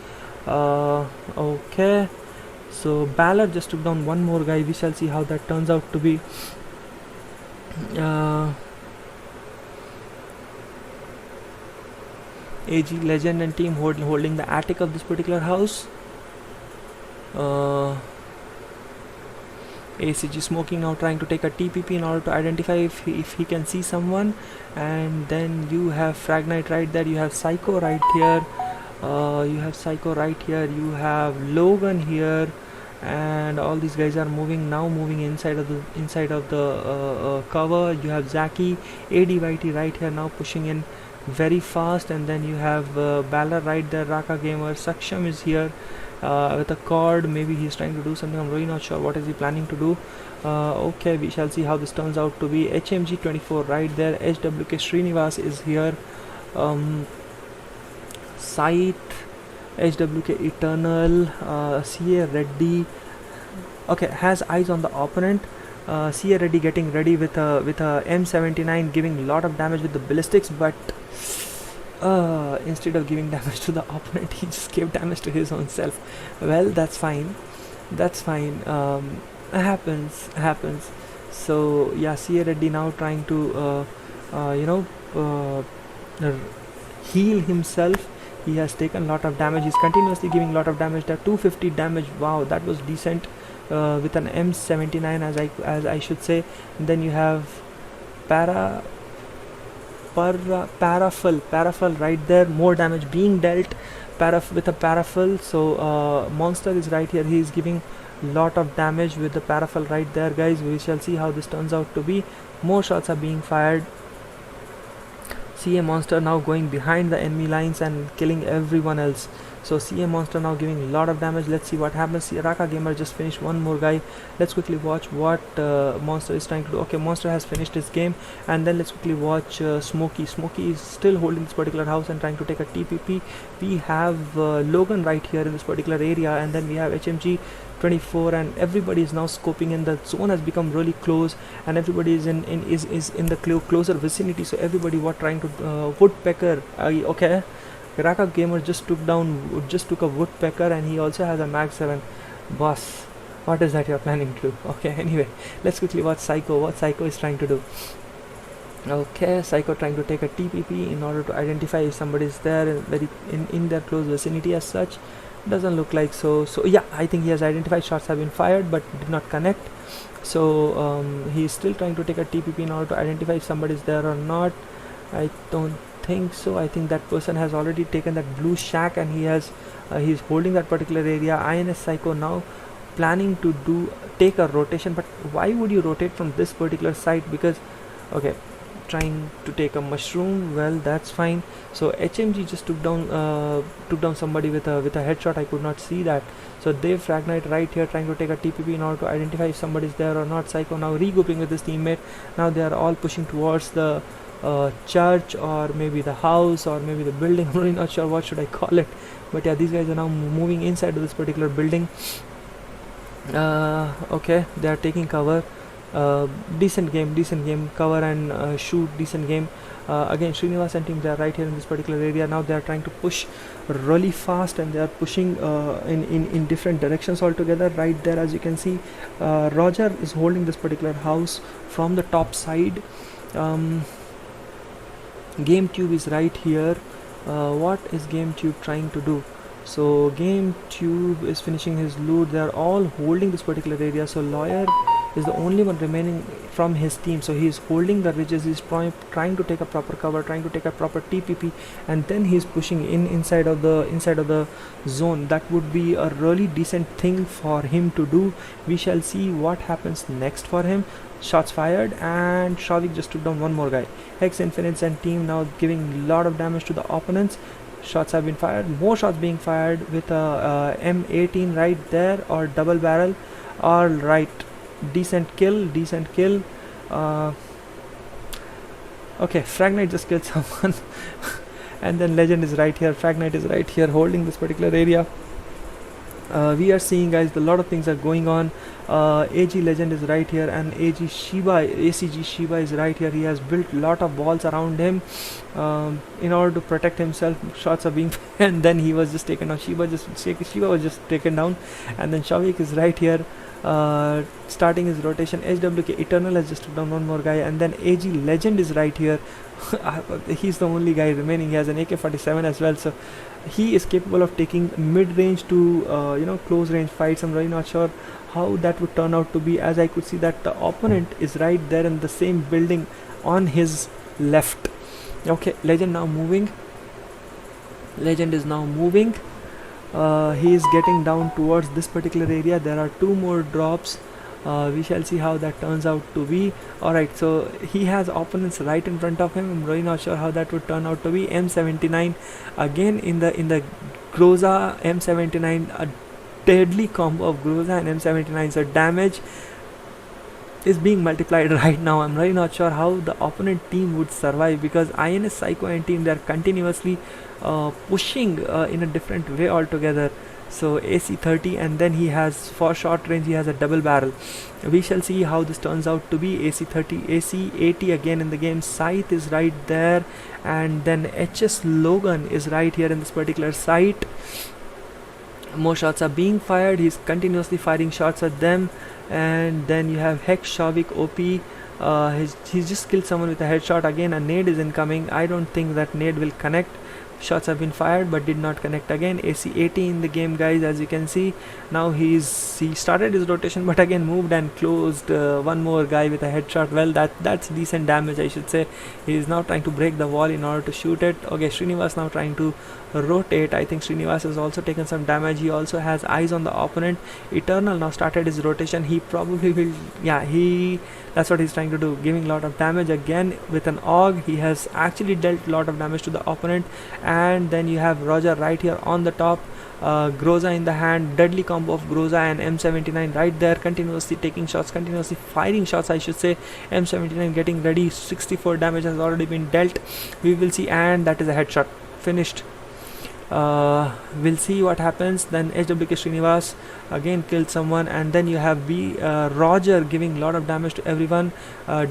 Okay, so Ballard just took down 1 more guy. We shall see how that turns out to be. AG Legend and team holding the attic of this particular house. ACG Smoking now trying to take a TPP in order to identify if he can see someone. And then you have Frag Knight right there, you have Psycho right here, you have Logan here, and all these guys are moving inside of the cover. You have Zaki, ADYT right here now pushing in very fast. And then you have Balor right there, Raka Gamer. Saksham is here with a cord. Maybe he's trying to do something. I'm really not sure what is he planning to do. Okay, we shall see how this turns out to be. HMG 24 right there, HWK Srinivas is here, Sight, HWK Eternal, CA Reddy. Okay, has eyes on the opponent. CA Reddy getting ready with a M79, giving a lot of damage with the ballistics, but instead of giving damage to the opponent, he just gave damage to his own self. Well, that's fine. Happens. So yeah, CA Reddy now trying to heal himself. He has taken a lot of damage. He's continuously giving a lot of damage. That 250 damage, wow, that was decent with an M79, as I should say. And then you have Paraffel right there, more damage being dealt with a Paraffel. So Monster is right here, he is giving lot of damage with the Paraffel right there, guys. We shall see how this turns out to be. More shots are being fired. CA Monster now going behind the enemy lines and killing everyone else. So CA Monster now giving a lot of damage. Let's see what happens. Raka Gamer just finished 1 more guy. Let's quickly watch what Monster is trying to do. Okay, Monster has finished his game. And then let's quickly watch Smokey. Smokey is still holding this particular house and trying to take a TPP. We have Logan right here in this particular area, and then we have HMG 24, and everybody is now scoping in. The zone has become really close, and everybody is in the closer vicinity. So everybody trying to woodpecker. Okay, Raka Gamer just took a woodpecker, and he also has a mag 7. Boss, what is that you're planning to do? Okay, anyway, let's quickly watch Psycho, what Psycho is trying to do. Okay, Psycho trying to take a TPP in order to identify if somebody is there in their close vicinity as such. Doesn't look like so yeah, I think he has identified. Shots have been fired but did not connect. So he is still trying to take a TPP in order to identify if somebody is there or not. I don't think so. I think that person has already taken that blue shack, and he's holding that particular area. INS Psycho now planning to take a rotation, but why would you rotate from this particular site? Because Okay, trying to take a mushroom. Well, that's fine. So HMG just took down somebody with a headshot. I could not see that. So they Fragnite right here trying to take a TPP in order to identify if somebody is there or not. Psycho now regrouping with his teammate. Now they are all pushing towards the church, or maybe the house, or maybe the building. I'm really not sure what should I call it, but yeah, these guys are now moving inside of this particular building. Okay, they are taking cover. Decent game, cover and shoot, decent game. Again, Srinivas and team, they are right here in this particular area. Now they are trying to push really fast, and they are pushing in different directions altogether. Right there, as you can see, Roger is holding this particular house from the top side. GameTube is right here. What is GameTube trying to do? So GameTube is finishing his loot. They are all holding this particular area. So Lawyer is the only one remaining from his team. So he is holding the ridges. He's trying to take a proper cover, trying to take a proper TPP, and then he's pushing inside of the zone. That would be a really decent thing for him to do. We shall see what happens next for him. Shots fired, and Shavik just took down one more guy. Hex Infinites and team now giving a lot of damage to the opponents. Shots have been fired, more shots being fired with a M18 right there, or double barrel. All right, decent kill. Okay, Fragnite just killed someone. And then Legend is right here, Fragnite is right here holding this particular area. We are seeing, guys, a lot of things are going on. AG Legend is right here, and ACG Shiba is right here. He has built a lot of walls around him in order to protect himself. Shots are being and then he was just taken down. Shiba was just taken down, and then Shavik is right here starting his rotation. HWK Eternal has just took down one more guy, and then AG Legend is right here. He's the only guy remaining. He has an AK-47 as well, so he is capable of taking mid-range to close range fights. I'm really not sure how that would turn out to be, as I could see that the opponent is right there in the same building on his left. Okay, Legend is now moving. He is getting down towards this particular area. There are two more drops. We shall see how that turns out to be. Alright, so he has opponents right in front of him. I'm really not sure how that would turn out to be. M79 again in the Groza. M79, a deadly combo of Groza and M79. So damage is being multiplied right now. I'm really not sure how the opponent team would survive, because INS Psycho and team, they are continuously pushing in a different way altogether. So AC30, and then he has, for short range, he has a double barrel. We shall see how this turns out to be. AC30, AC80 again in the game. Scythe is right there, and then HS Logan is right here in this particular site. More shots are being fired. He's continuously firing shots at them. And then you have Hex Shavik OP. He's just killed someone with a headshot. Again, a nade is incoming. I don't think that nade will connect. Shots have been fired but did not connect again. AC80 in the game, guys, as you can see. Now he started his rotation, but again moved and closed one more guy with a headshot. Well, that's decent damage, I should say. He is now trying to break the wall in order to shoot it. Okay, Srinivas now trying to rotate. I think Srinivas has also taken some damage. He also has eyes on the opponent. Eternal now started his rotation. He probably will, that's what he's trying to do, giving a lot of damage again with an AUG. He has actually dealt a lot of damage to the opponent. And then you have Roger right here on the top. Groza in the hand, deadly combo of Groza and M79 right there, continuously taking shots, continuously firing shots, I should say. M79 getting ready. 64 damage has already been dealt. We will see, and that is a headshot. Finished. We'll see what happens. Then HWK Srinivas again killed someone, and then you have Roger giving a lot of damage to everyone.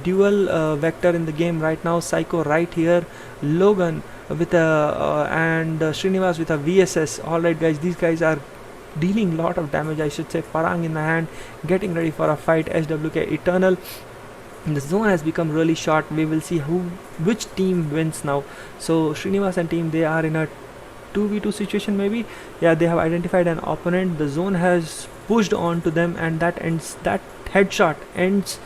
Dual vector in the game right now. Psycho right here. Logan with and Srinivas with a VSS. Alright, guys, these guys are dealing a lot of damage, I should say. Parang in the hand, getting ready for a fight. HWK Eternal. The zone has become really short. We will see which team wins now. So Srinivas and team, they are in a 2v2 situation maybe. Yeah, they have identified an opponent. The zone has pushed on to them, and that headshot ends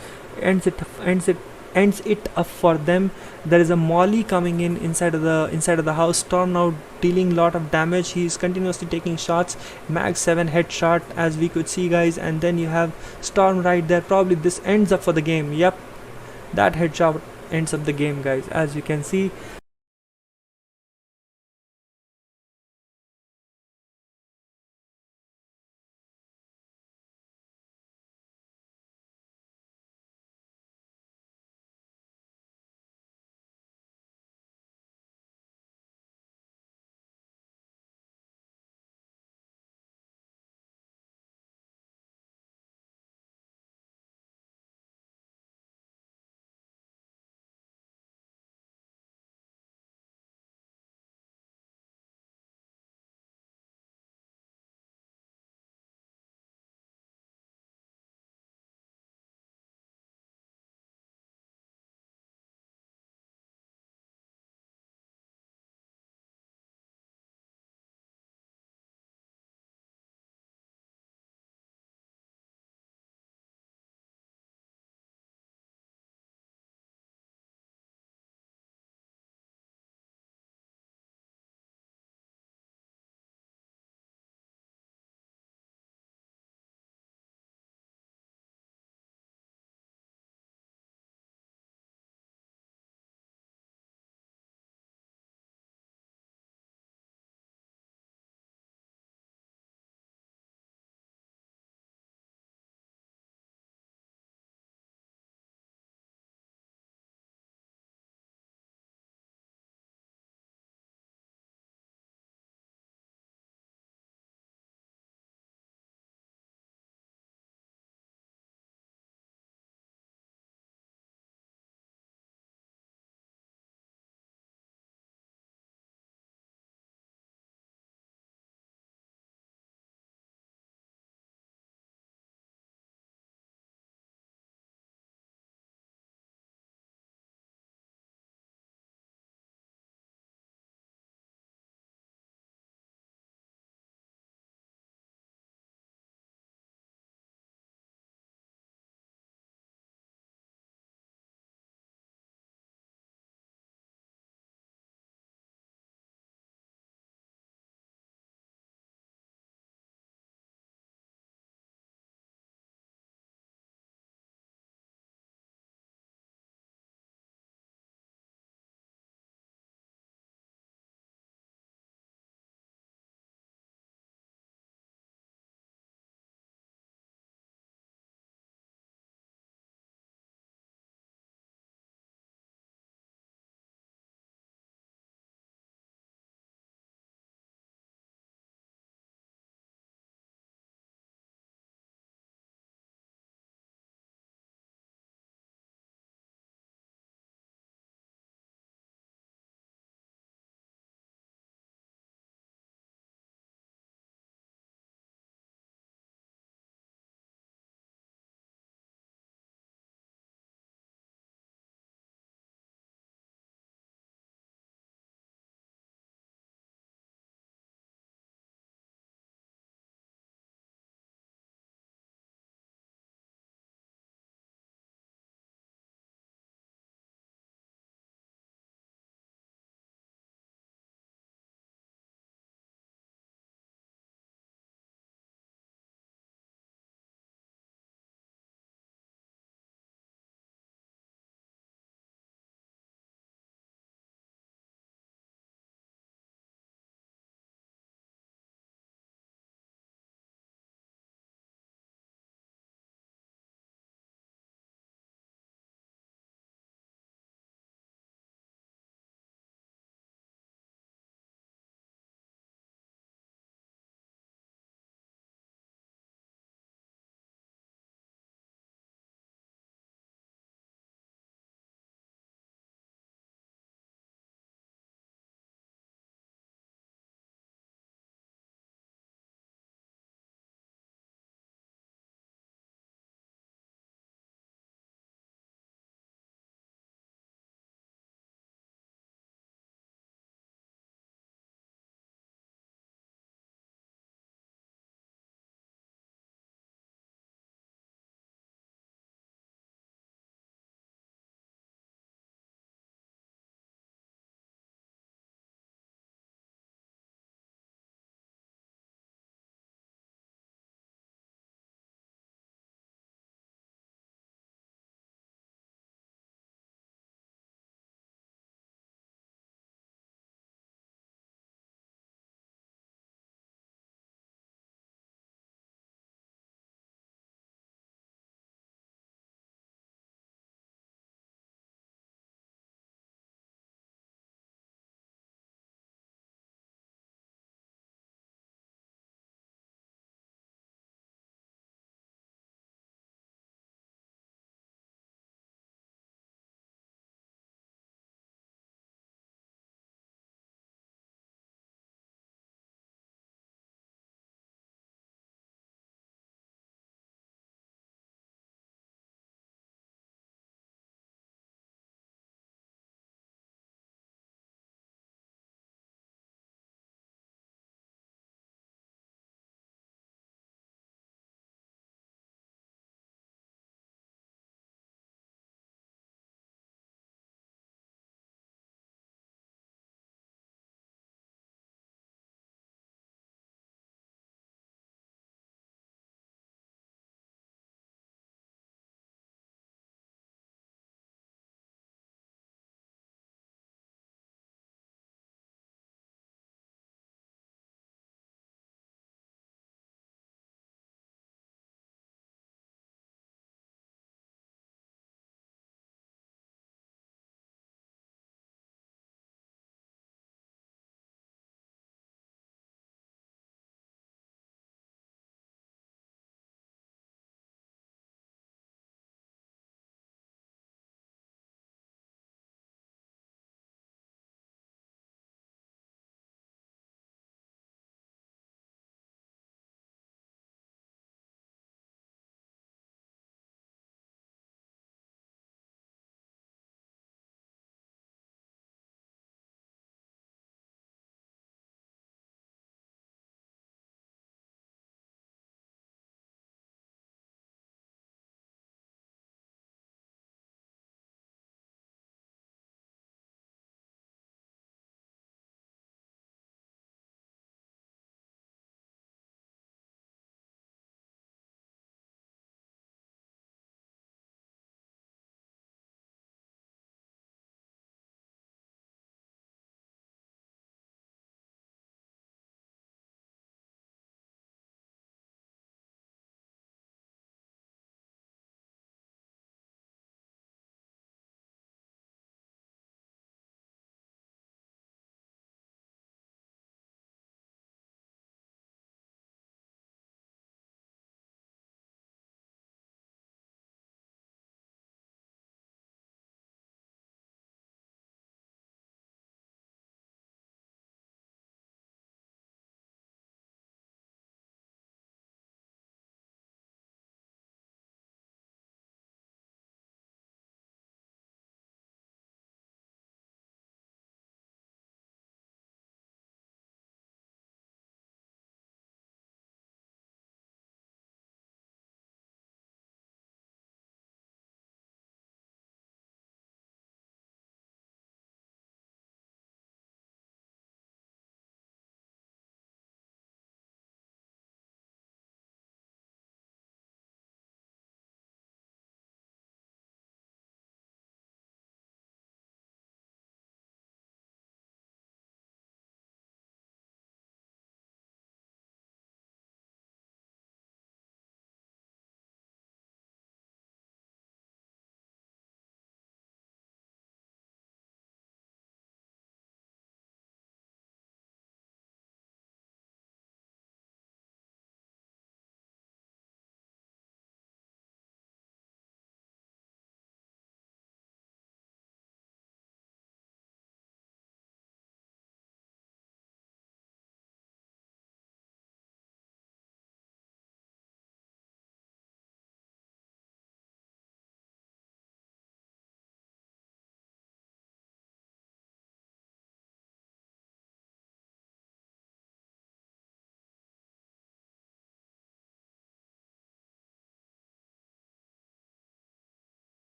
it up for them. There is a molly coming inside of the house. Storm now dealing a lot of damage. He is continuously taking shots. Mag 7 headshot, as we could see, guys. And then you have Storm right there. Probably this ends up for the game. Yep, that headshot ends up the game, guys. As you can see,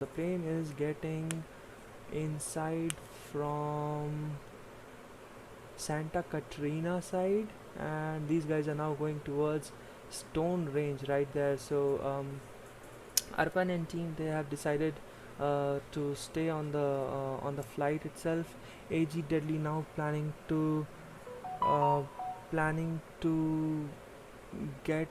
The plane is getting inside from Santa Catrina side, and these guys are now going towards Stone Range right there. So Arpan and team, they have decided to stay on the flight itself. AG Deadly now uh, planning to get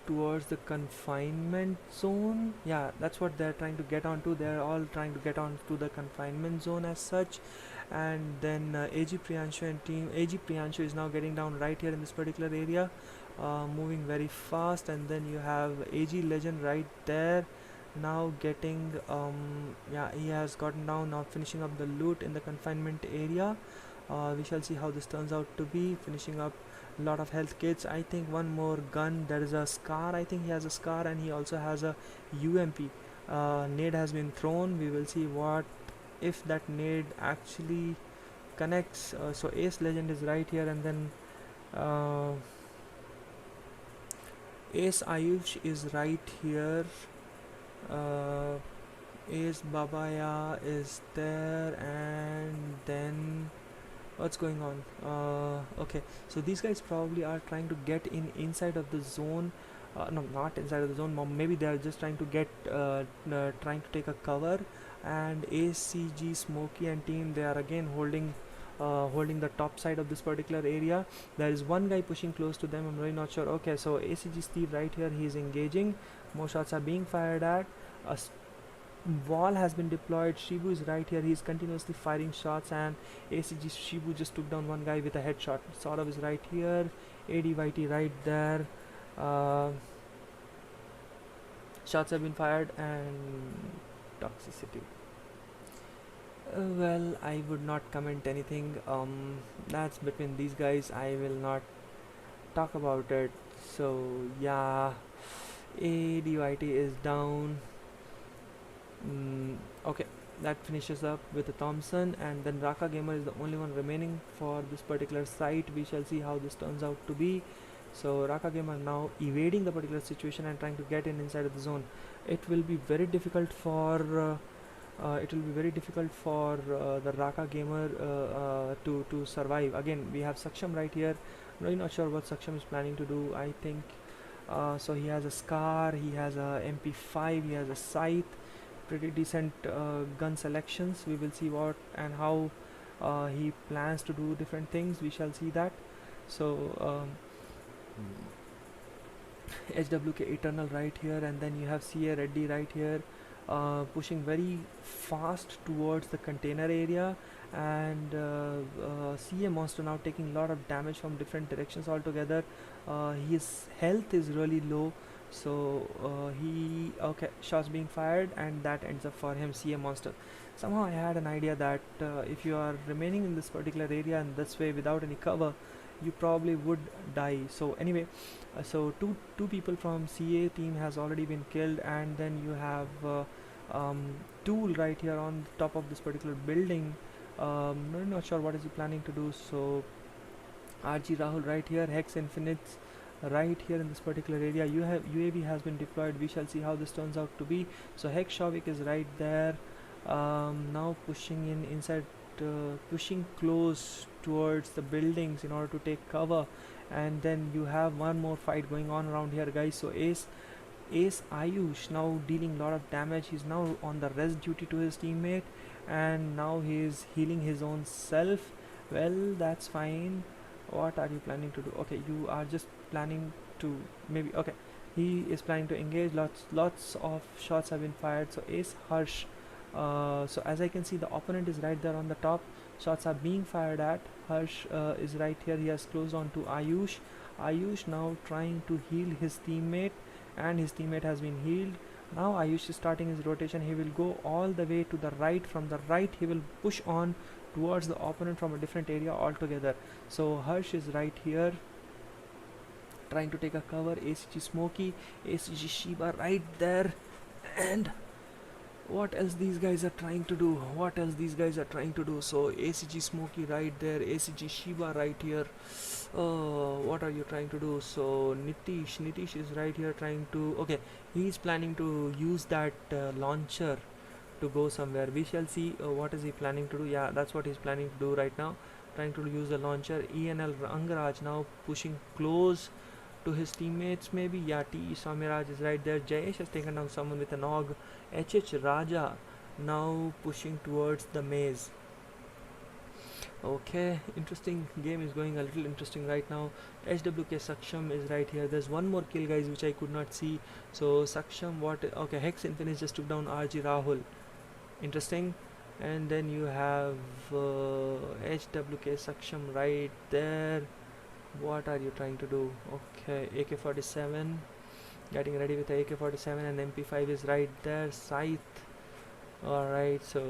towards the confinement zone. Yeah, that's what they're trying to get onto. They're all trying to get onto the confinement zone as such. And then AG Priyanshu and team, AG Priyanshu is now getting down right here in this particular area, moving very fast. And then you have AG Legend right there, now getting yeah, he has gotten down, now finishing up the loot in the confinement area. We shall see how this turns out to be, finishing up a lot of health kits. I think one more gun, there is a scar, I think he has a scar, and he also has a UMP. Nade has been thrown, we will see what if that nade actually connects. So Ace Legend is right here, and then Ace Ayush is right here, Ace Babaya is there, and then what's going on? Okay, so these guys probably are trying to get inside of the zone. No, not inside of the zone, maybe they are just trying to get trying to take a cover. And ACG Smokey and team, they are again holding the top side of this particular area. There is one guy pushing close to them, I'm really not sure. Okay, so ACG Steve right here, he is engaging, more shots are being fired at, a wall has been deployed. Shibu is right here, he's continuously firing shots, and ACG Shibu just took down one guy with a headshot. Saurav is right here, ADYT right there. Shots have been fired, and toxicity. Well, I would not comment anything. That's between these guys. I will not talk about it. So yeah, ADYT is down. Okay, that finishes up with the Thompson, and then Raka Gamer is the only one remaining for this particular site. We shall see how this turns out to be. So Raka Gamer now evading the particular situation and trying to get inside of the zone. It will be very difficult for the Raka Gamer to survive. Again, we have Saksham right here. I'm really not sure what Saksham is planning to do. I think so he has a Scar, he has a MP5, he has a Scythe, pretty decent gun selections. We will see what and how he plans to do different things. We shall see that. So HWK Eternal right here, and then you have CA Reddy right here, pushing very fast towards the container area, and CA Monster now taking a lot of damage from different directions altogether. His health is really low, so okay, shots being fired, and that ends up for him, CA Monster. Somehow I had an idea that if you are remaining in this particular area in this way without any cover, you probably would die. So anyway, so two people from CA team has already been killed, and then you have Tool right here on the top of this particular building. I'm not sure what is he planning to do. So RG Rahul right here, Hex Infinite right here in this particular area. You have UAV has been deployed. We shall see how this turns out to be. So Hex Shavik is right there, now pushing inside, pushing close towards the buildings in order to take cover. And then you have one more fight going on around here, guys. So Ace Ayush now dealing a lot of damage. He's now on the rest duty to his teammate, and now he is healing his own self. Well, that's fine. What are you planning to do? Okay, you are just planning to maybe, okay, he is planning to engage. Lots of shots have been fired. So Ace Harsh, so as I can see, the opponent is right there on the top. Shots are being fired at. Harsh is right here. He has closed on to Ayush. Ayush now trying to heal his teammate, and his teammate has been healed. Now Ayush is starting his rotation. He will go all the way to the right. From the right he will push on towards the opponent from a different area altogether. So Harsh is right here trying to take a cover. ACG Smokey, ACG Shiba right there, and What else these guys are trying to do? What else these guys are trying to do? So ACG Smokey right there, ACG Shiba right here. What are you trying to do? So Nitish is right here trying to. Okay, he's planning to use that launcher to go somewhere. We shall see what is he planning to do. Yeah, that's what he's planning to do right now. Trying to use the launcher. ENL Rangaraj now pushing close to his teammates maybe. Yeah, T. Samiraj is right there. Jayesh has taken down someone with an AUG. HH Raja now pushing towards the maze. Okay, interesting. Game is going a little interesting right now. HWK Saksham is right here. There's one more kill, guys, which I could not see. So Saksham, what? Okay, Hex Infinite just took down RG Rahul. Interesting. And then you have HWK Saksham right there. What are you trying to do? Okay, AK-47, getting ready with the AK-47, and MP5 is right there. Scythe. Alright, so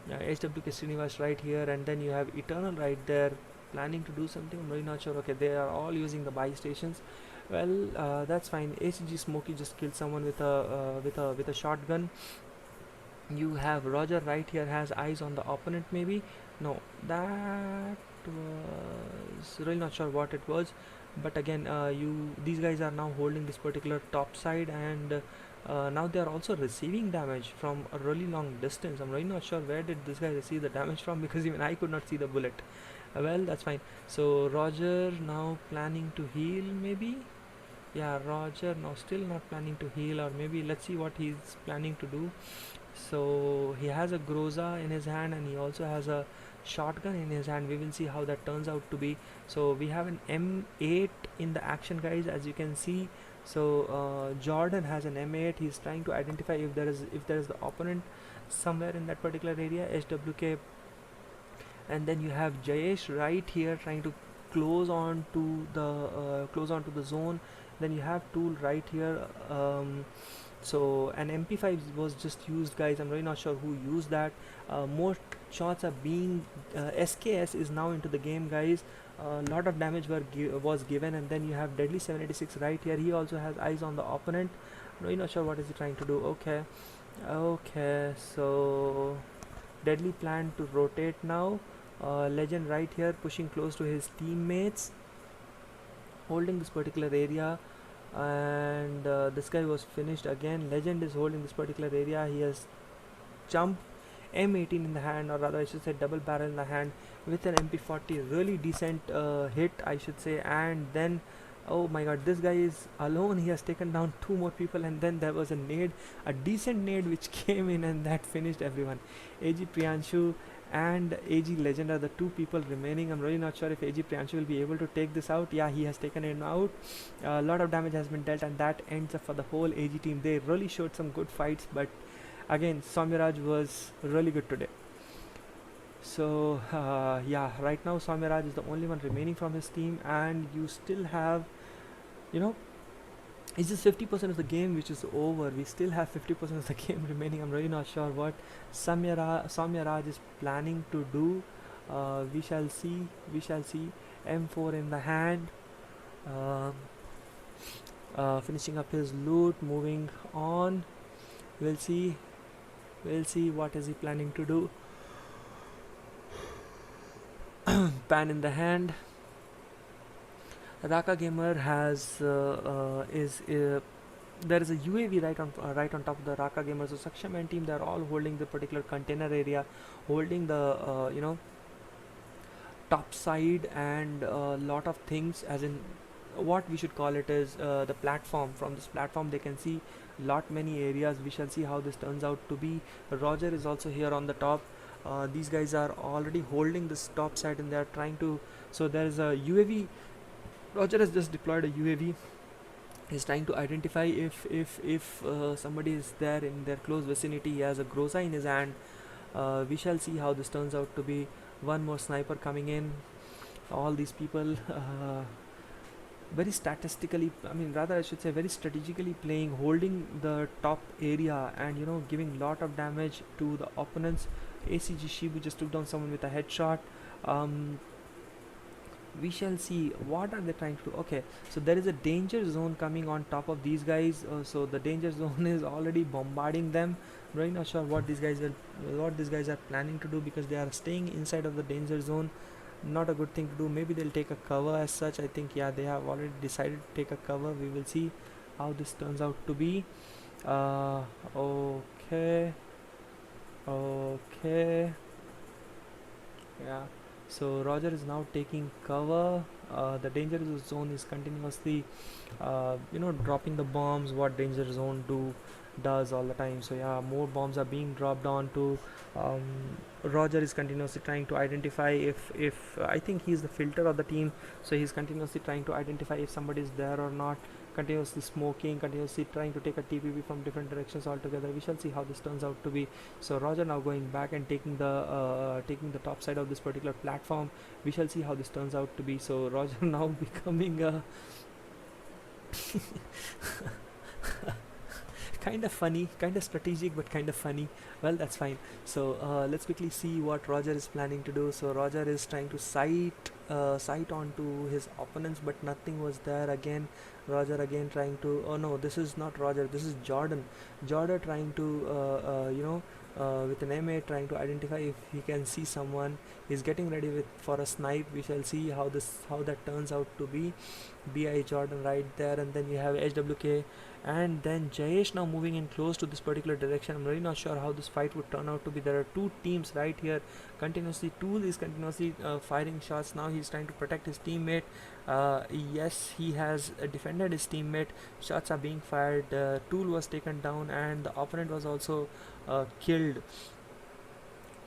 HWK Srinivas right here, and then you have Eternal right there, planning to do something. I'm really not sure. Okay, they are all using the buy stations. Well, that's fine. ACG Smokey just killed someone with a shotgun. You have Roger right here, has eyes on the opponent maybe. No, that was really not sure what it was, but again, these guys are now holding this particular top side, and now they are also receiving damage from a really long distance. I'm really not sure where did this guy receive the damage from, because even I could not see the bullet. Well, that's fine. So Roger now planning to heal maybe. Yeah, Roger now still not planning to heal, or maybe let's see what he's planning to do. So he has a Groza in his hand, and he also has a shotgun in his hand. We will see how that turns out to be. So we have an M8 in the action, guys, as you can see. So Jordan has an M8. He's trying to identify if there is the opponent somewhere in that particular area. HWK, and then you have Jayesh right here trying to close on to the zone. Then you have Tool right here. So an MP5 was just used, guys. I'm really not sure who used that. More shots are being SKS is now into the game, guys. A lot of damage was given, and then you have Deadly 786 right here. He also has eyes on the opponent. I'm really not sure what is he trying to do. Okay, so Deadly plan to rotate now. Legend right here pushing close to his teammates, holding this particular area, and this guy was finished again. Legend is holding this particular area. He has jumped, M18 in the hand, or rather I should say double barrel in the hand, with an MP40. Really decent hit, I should say. And then, oh my god, this guy is alone. He has taken down two more people, and then there was a nade, a decent nade which came in, and that finished everyone. AG Priyanshu and AG Legend are the two people remaining. I'm really not sure if AG Priyanshu will be able to take this out. Yeah, he has taken him out. A lot of damage has been dealt, and that ends up for the whole AG team. They really showed some good fights, but again, Samiraj was really good today. So yeah, right now Samiraj is the only one remaining from his team, and you still have, it's just 50% of the game which is over. We still have 50% of the game remaining. I'm really not sure what Samiraj is planning to do. We shall see. M4 in the hand, finishing up his loot, moving on. We'll see what is he planning to do. Pan in the hand. Raka Gamer has there is a UAV right on top of the Raka Gamer. So Saksham and team, they are all holding the particular container area, holding the top side, and a lot of things, as in what we should call it is the platform. From this platform they can see many areas. We shall see how this turns out to be. Roger is also here on the top. These guys are already holding this top side, and they are trying to, so there is a UAV. Roger has just deployed a UAV. He's trying to identify if somebody is there in their close vicinity. He has a Groza in his hand. We shall see how this turns out to be. One more sniper coming in. All these people very statistically, I should say very strategically playing, holding the top area, and giving lot of damage to the opponents. ACG Shibu just took down someone with a headshot. we shall see what are they trying to do. Okay, so there is a danger zone coming on top of these guys, so the danger zone is already bombarding them. I'm really not sure what these guys are planning to do, because they are staying inside of the danger zone. Not a good thing to do. Maybe they'll take a cover as such. I think, yeah, they have already decided to take a cover. We will see how this turns out to be. Okay, okay, yeah. So Roger is now taking cover. The danger zone is continuously dropping the bombs, what danger zone does all the time. So yeah, more bombs are being dropped onto. um, Roger is continuously trying to identify if I think he's the filter of the team, so he's continuously trying to identify if somebody is there or not, continuously smoking, continuously trying to take a TPP from different directions altogether. We shall see how this turns out to be. So Roger now going back and taking the top side of this particular platform. We shall see how this turns out to be. So Roger now becoming a kind of funny, kind of strategic, but kind of funny. Well, that's fine. So let's quickly see what Roger is planning to do. So Roger is trying to sight onto his opponents, but nothing was there. Again, Roger again trying to. Oh no, this is not Roger. This is Jordan. Jordan trying to with an M8 trying to identify if he can see someone. He's getting ready for a snipe. We shall see how that turns out to be. BI Jordan right there, and then you have HWK, and then Jayesh now moving in close to this particular direction. I'm really not sure how this fight would turn out to be. There are two teams right here. Tool is continuously firing shots. Now he's trying to protect his teammate. Yes, he has defended his teammate. Shots are being fired. Tool was taken down, and the opponent was also killed.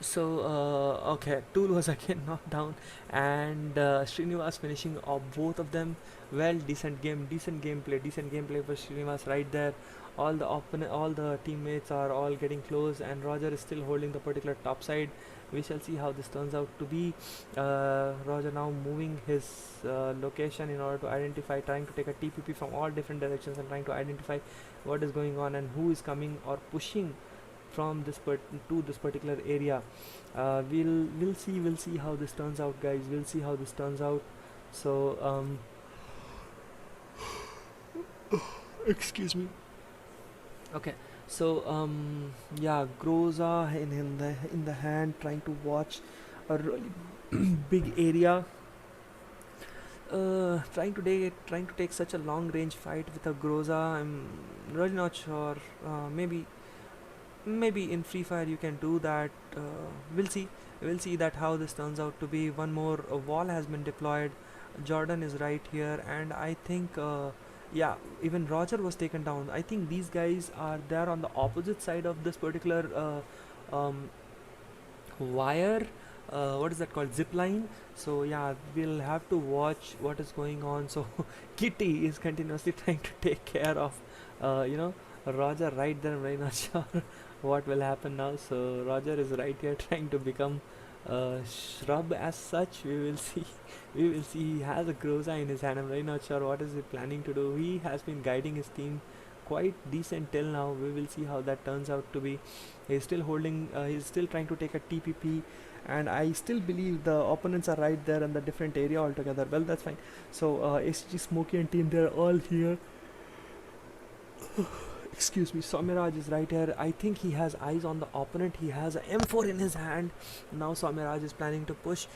So okay, Tool was again knocked down, and Srinivas finishing off both of them. Well, decent gameplay for Srinivas right there. All the teammates are all getting close, and Roger is still holding the particular top side. We shall see how this turns out to be. Roger now moving his location in order to identify, trying to take a TPP from all different directions and trying to identify what is going on and who is coming or pushing from to this particular area. We'll see how this turns out, guys. We'll see how this turns out. So excuse me. Okay, so yeah, Groza in the hand, trying to watch a really big area. Trying to take such a long range fight with a Groza. I'm really not sure. Maybe in Free Fire you can do that. We'll see that how this turns out to be. One more wall has been deployed. Jordan is right here, and I think yeah, even Roger was taken down. I think these guys are there on the opposite side of this particular wire. What is that called? Zip line. So yeah, we'll have to watch what is going on. So Kitty is continuously trying to take care of Roger right there. I'm very not sure what will happen now. So Roger is right here trying to become a shrub as such. We will see. We will see. He has a Groza in his hand. I'm very not sure what is he planning to do. He has been guiding his team quite decent till now. We will see how that turns out to be. He's still holding. He's still trying to take a TPP, and I still believe the opponents are right there in the different area altogether. Well, that's fine. So SG Smokey and team, they're all here. Excuse me. Somiraj is right here. I think he has eyes on the opponent. He has an M4 in his hand. Now Somiraj is planning to push.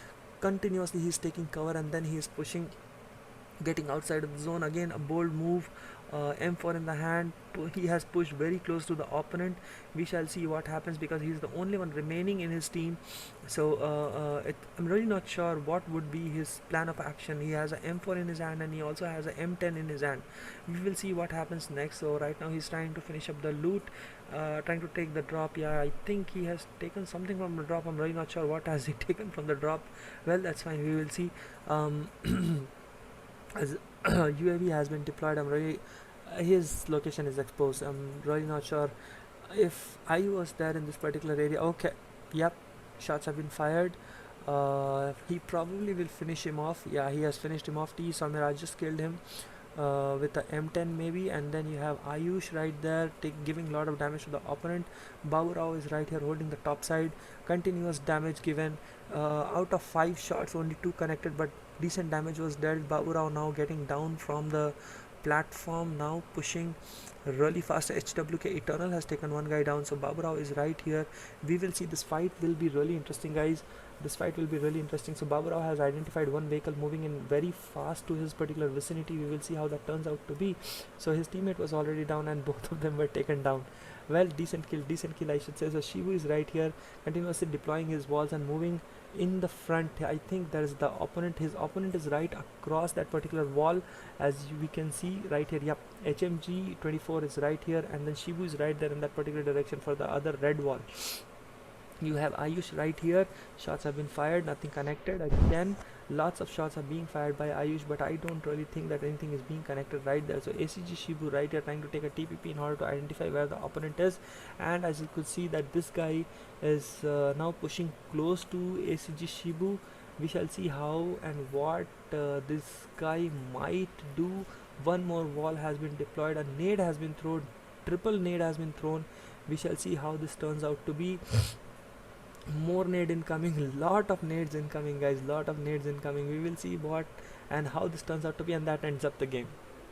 Continuously he's taking cover, and then he is pushing, getting outside of the zone. Again, a bold move. M4 in the hand. He has pushed very close to the opponent. We shall see what happens, because he's the only one remaining in his team. So I'm really not sure what would be his plan of action. He has an M4 in his hand, and he also has an M10 in his hand. We will see what happens next. So right now he's trying to finish up the loot, trying to take the drop. Yeah, I think he has taken something from the drop. I'm really not sure what has he taken from the drop. Well, that's fine. We will see. As UAV has been deployed, his location is exposed. I'm really not sure if I was there in this particular area. Okay, yep, shots have been fired. He probably will finish him off. Yeah, he has finished him off. T. Samiraj just killed him with a M10 maybe, and then you have Ayush right there giving a lot of damage to the opponent. Babu Rao is right here holding the top side. Continuous damage given. Out of 5 shots, only 2 connected, but decent damage was dealt. Baburao now getting down from the platform, now pushing really fast. HWK Eternal has taken one guy down, so Baburao is right here. We will see, this fight will be really interesting, guys. This fight will be really interesting. So Baburao has identified one vehicle moving in very fast to his particular vicinity. We will see how that turns out to be. So his teammate was already down and both of them were taken down. Well, decent kill I should say. So Shibu is right here, continuously deploying his walls and moving in the front. I think there is the opponent, his opponent is right across that particular wall, as we can see right here. Yep, HMG 24 is right here, and then Shibu is right there in that particular direction for the other red wall. You have Ayush right here. Shots have been fired, nothing connected. Again, lots of shots are being fired by Ayush, but I don't really think that anything is being connected right there. So ACG Shibu right here trying to take a TPP in order to identify where the opponent is, and as you could see that this guy is now pushing close to ACG Shibu. We shall see how and what this guy might do. One more wall has been deployed, a nade has been thrown, triple nade has been thrown. We shall see how this turns out to be. More nade incoming, lot of nades incoming, guys, lot of nades incoming. We will see what and how this turns out to be, and that ends up the game.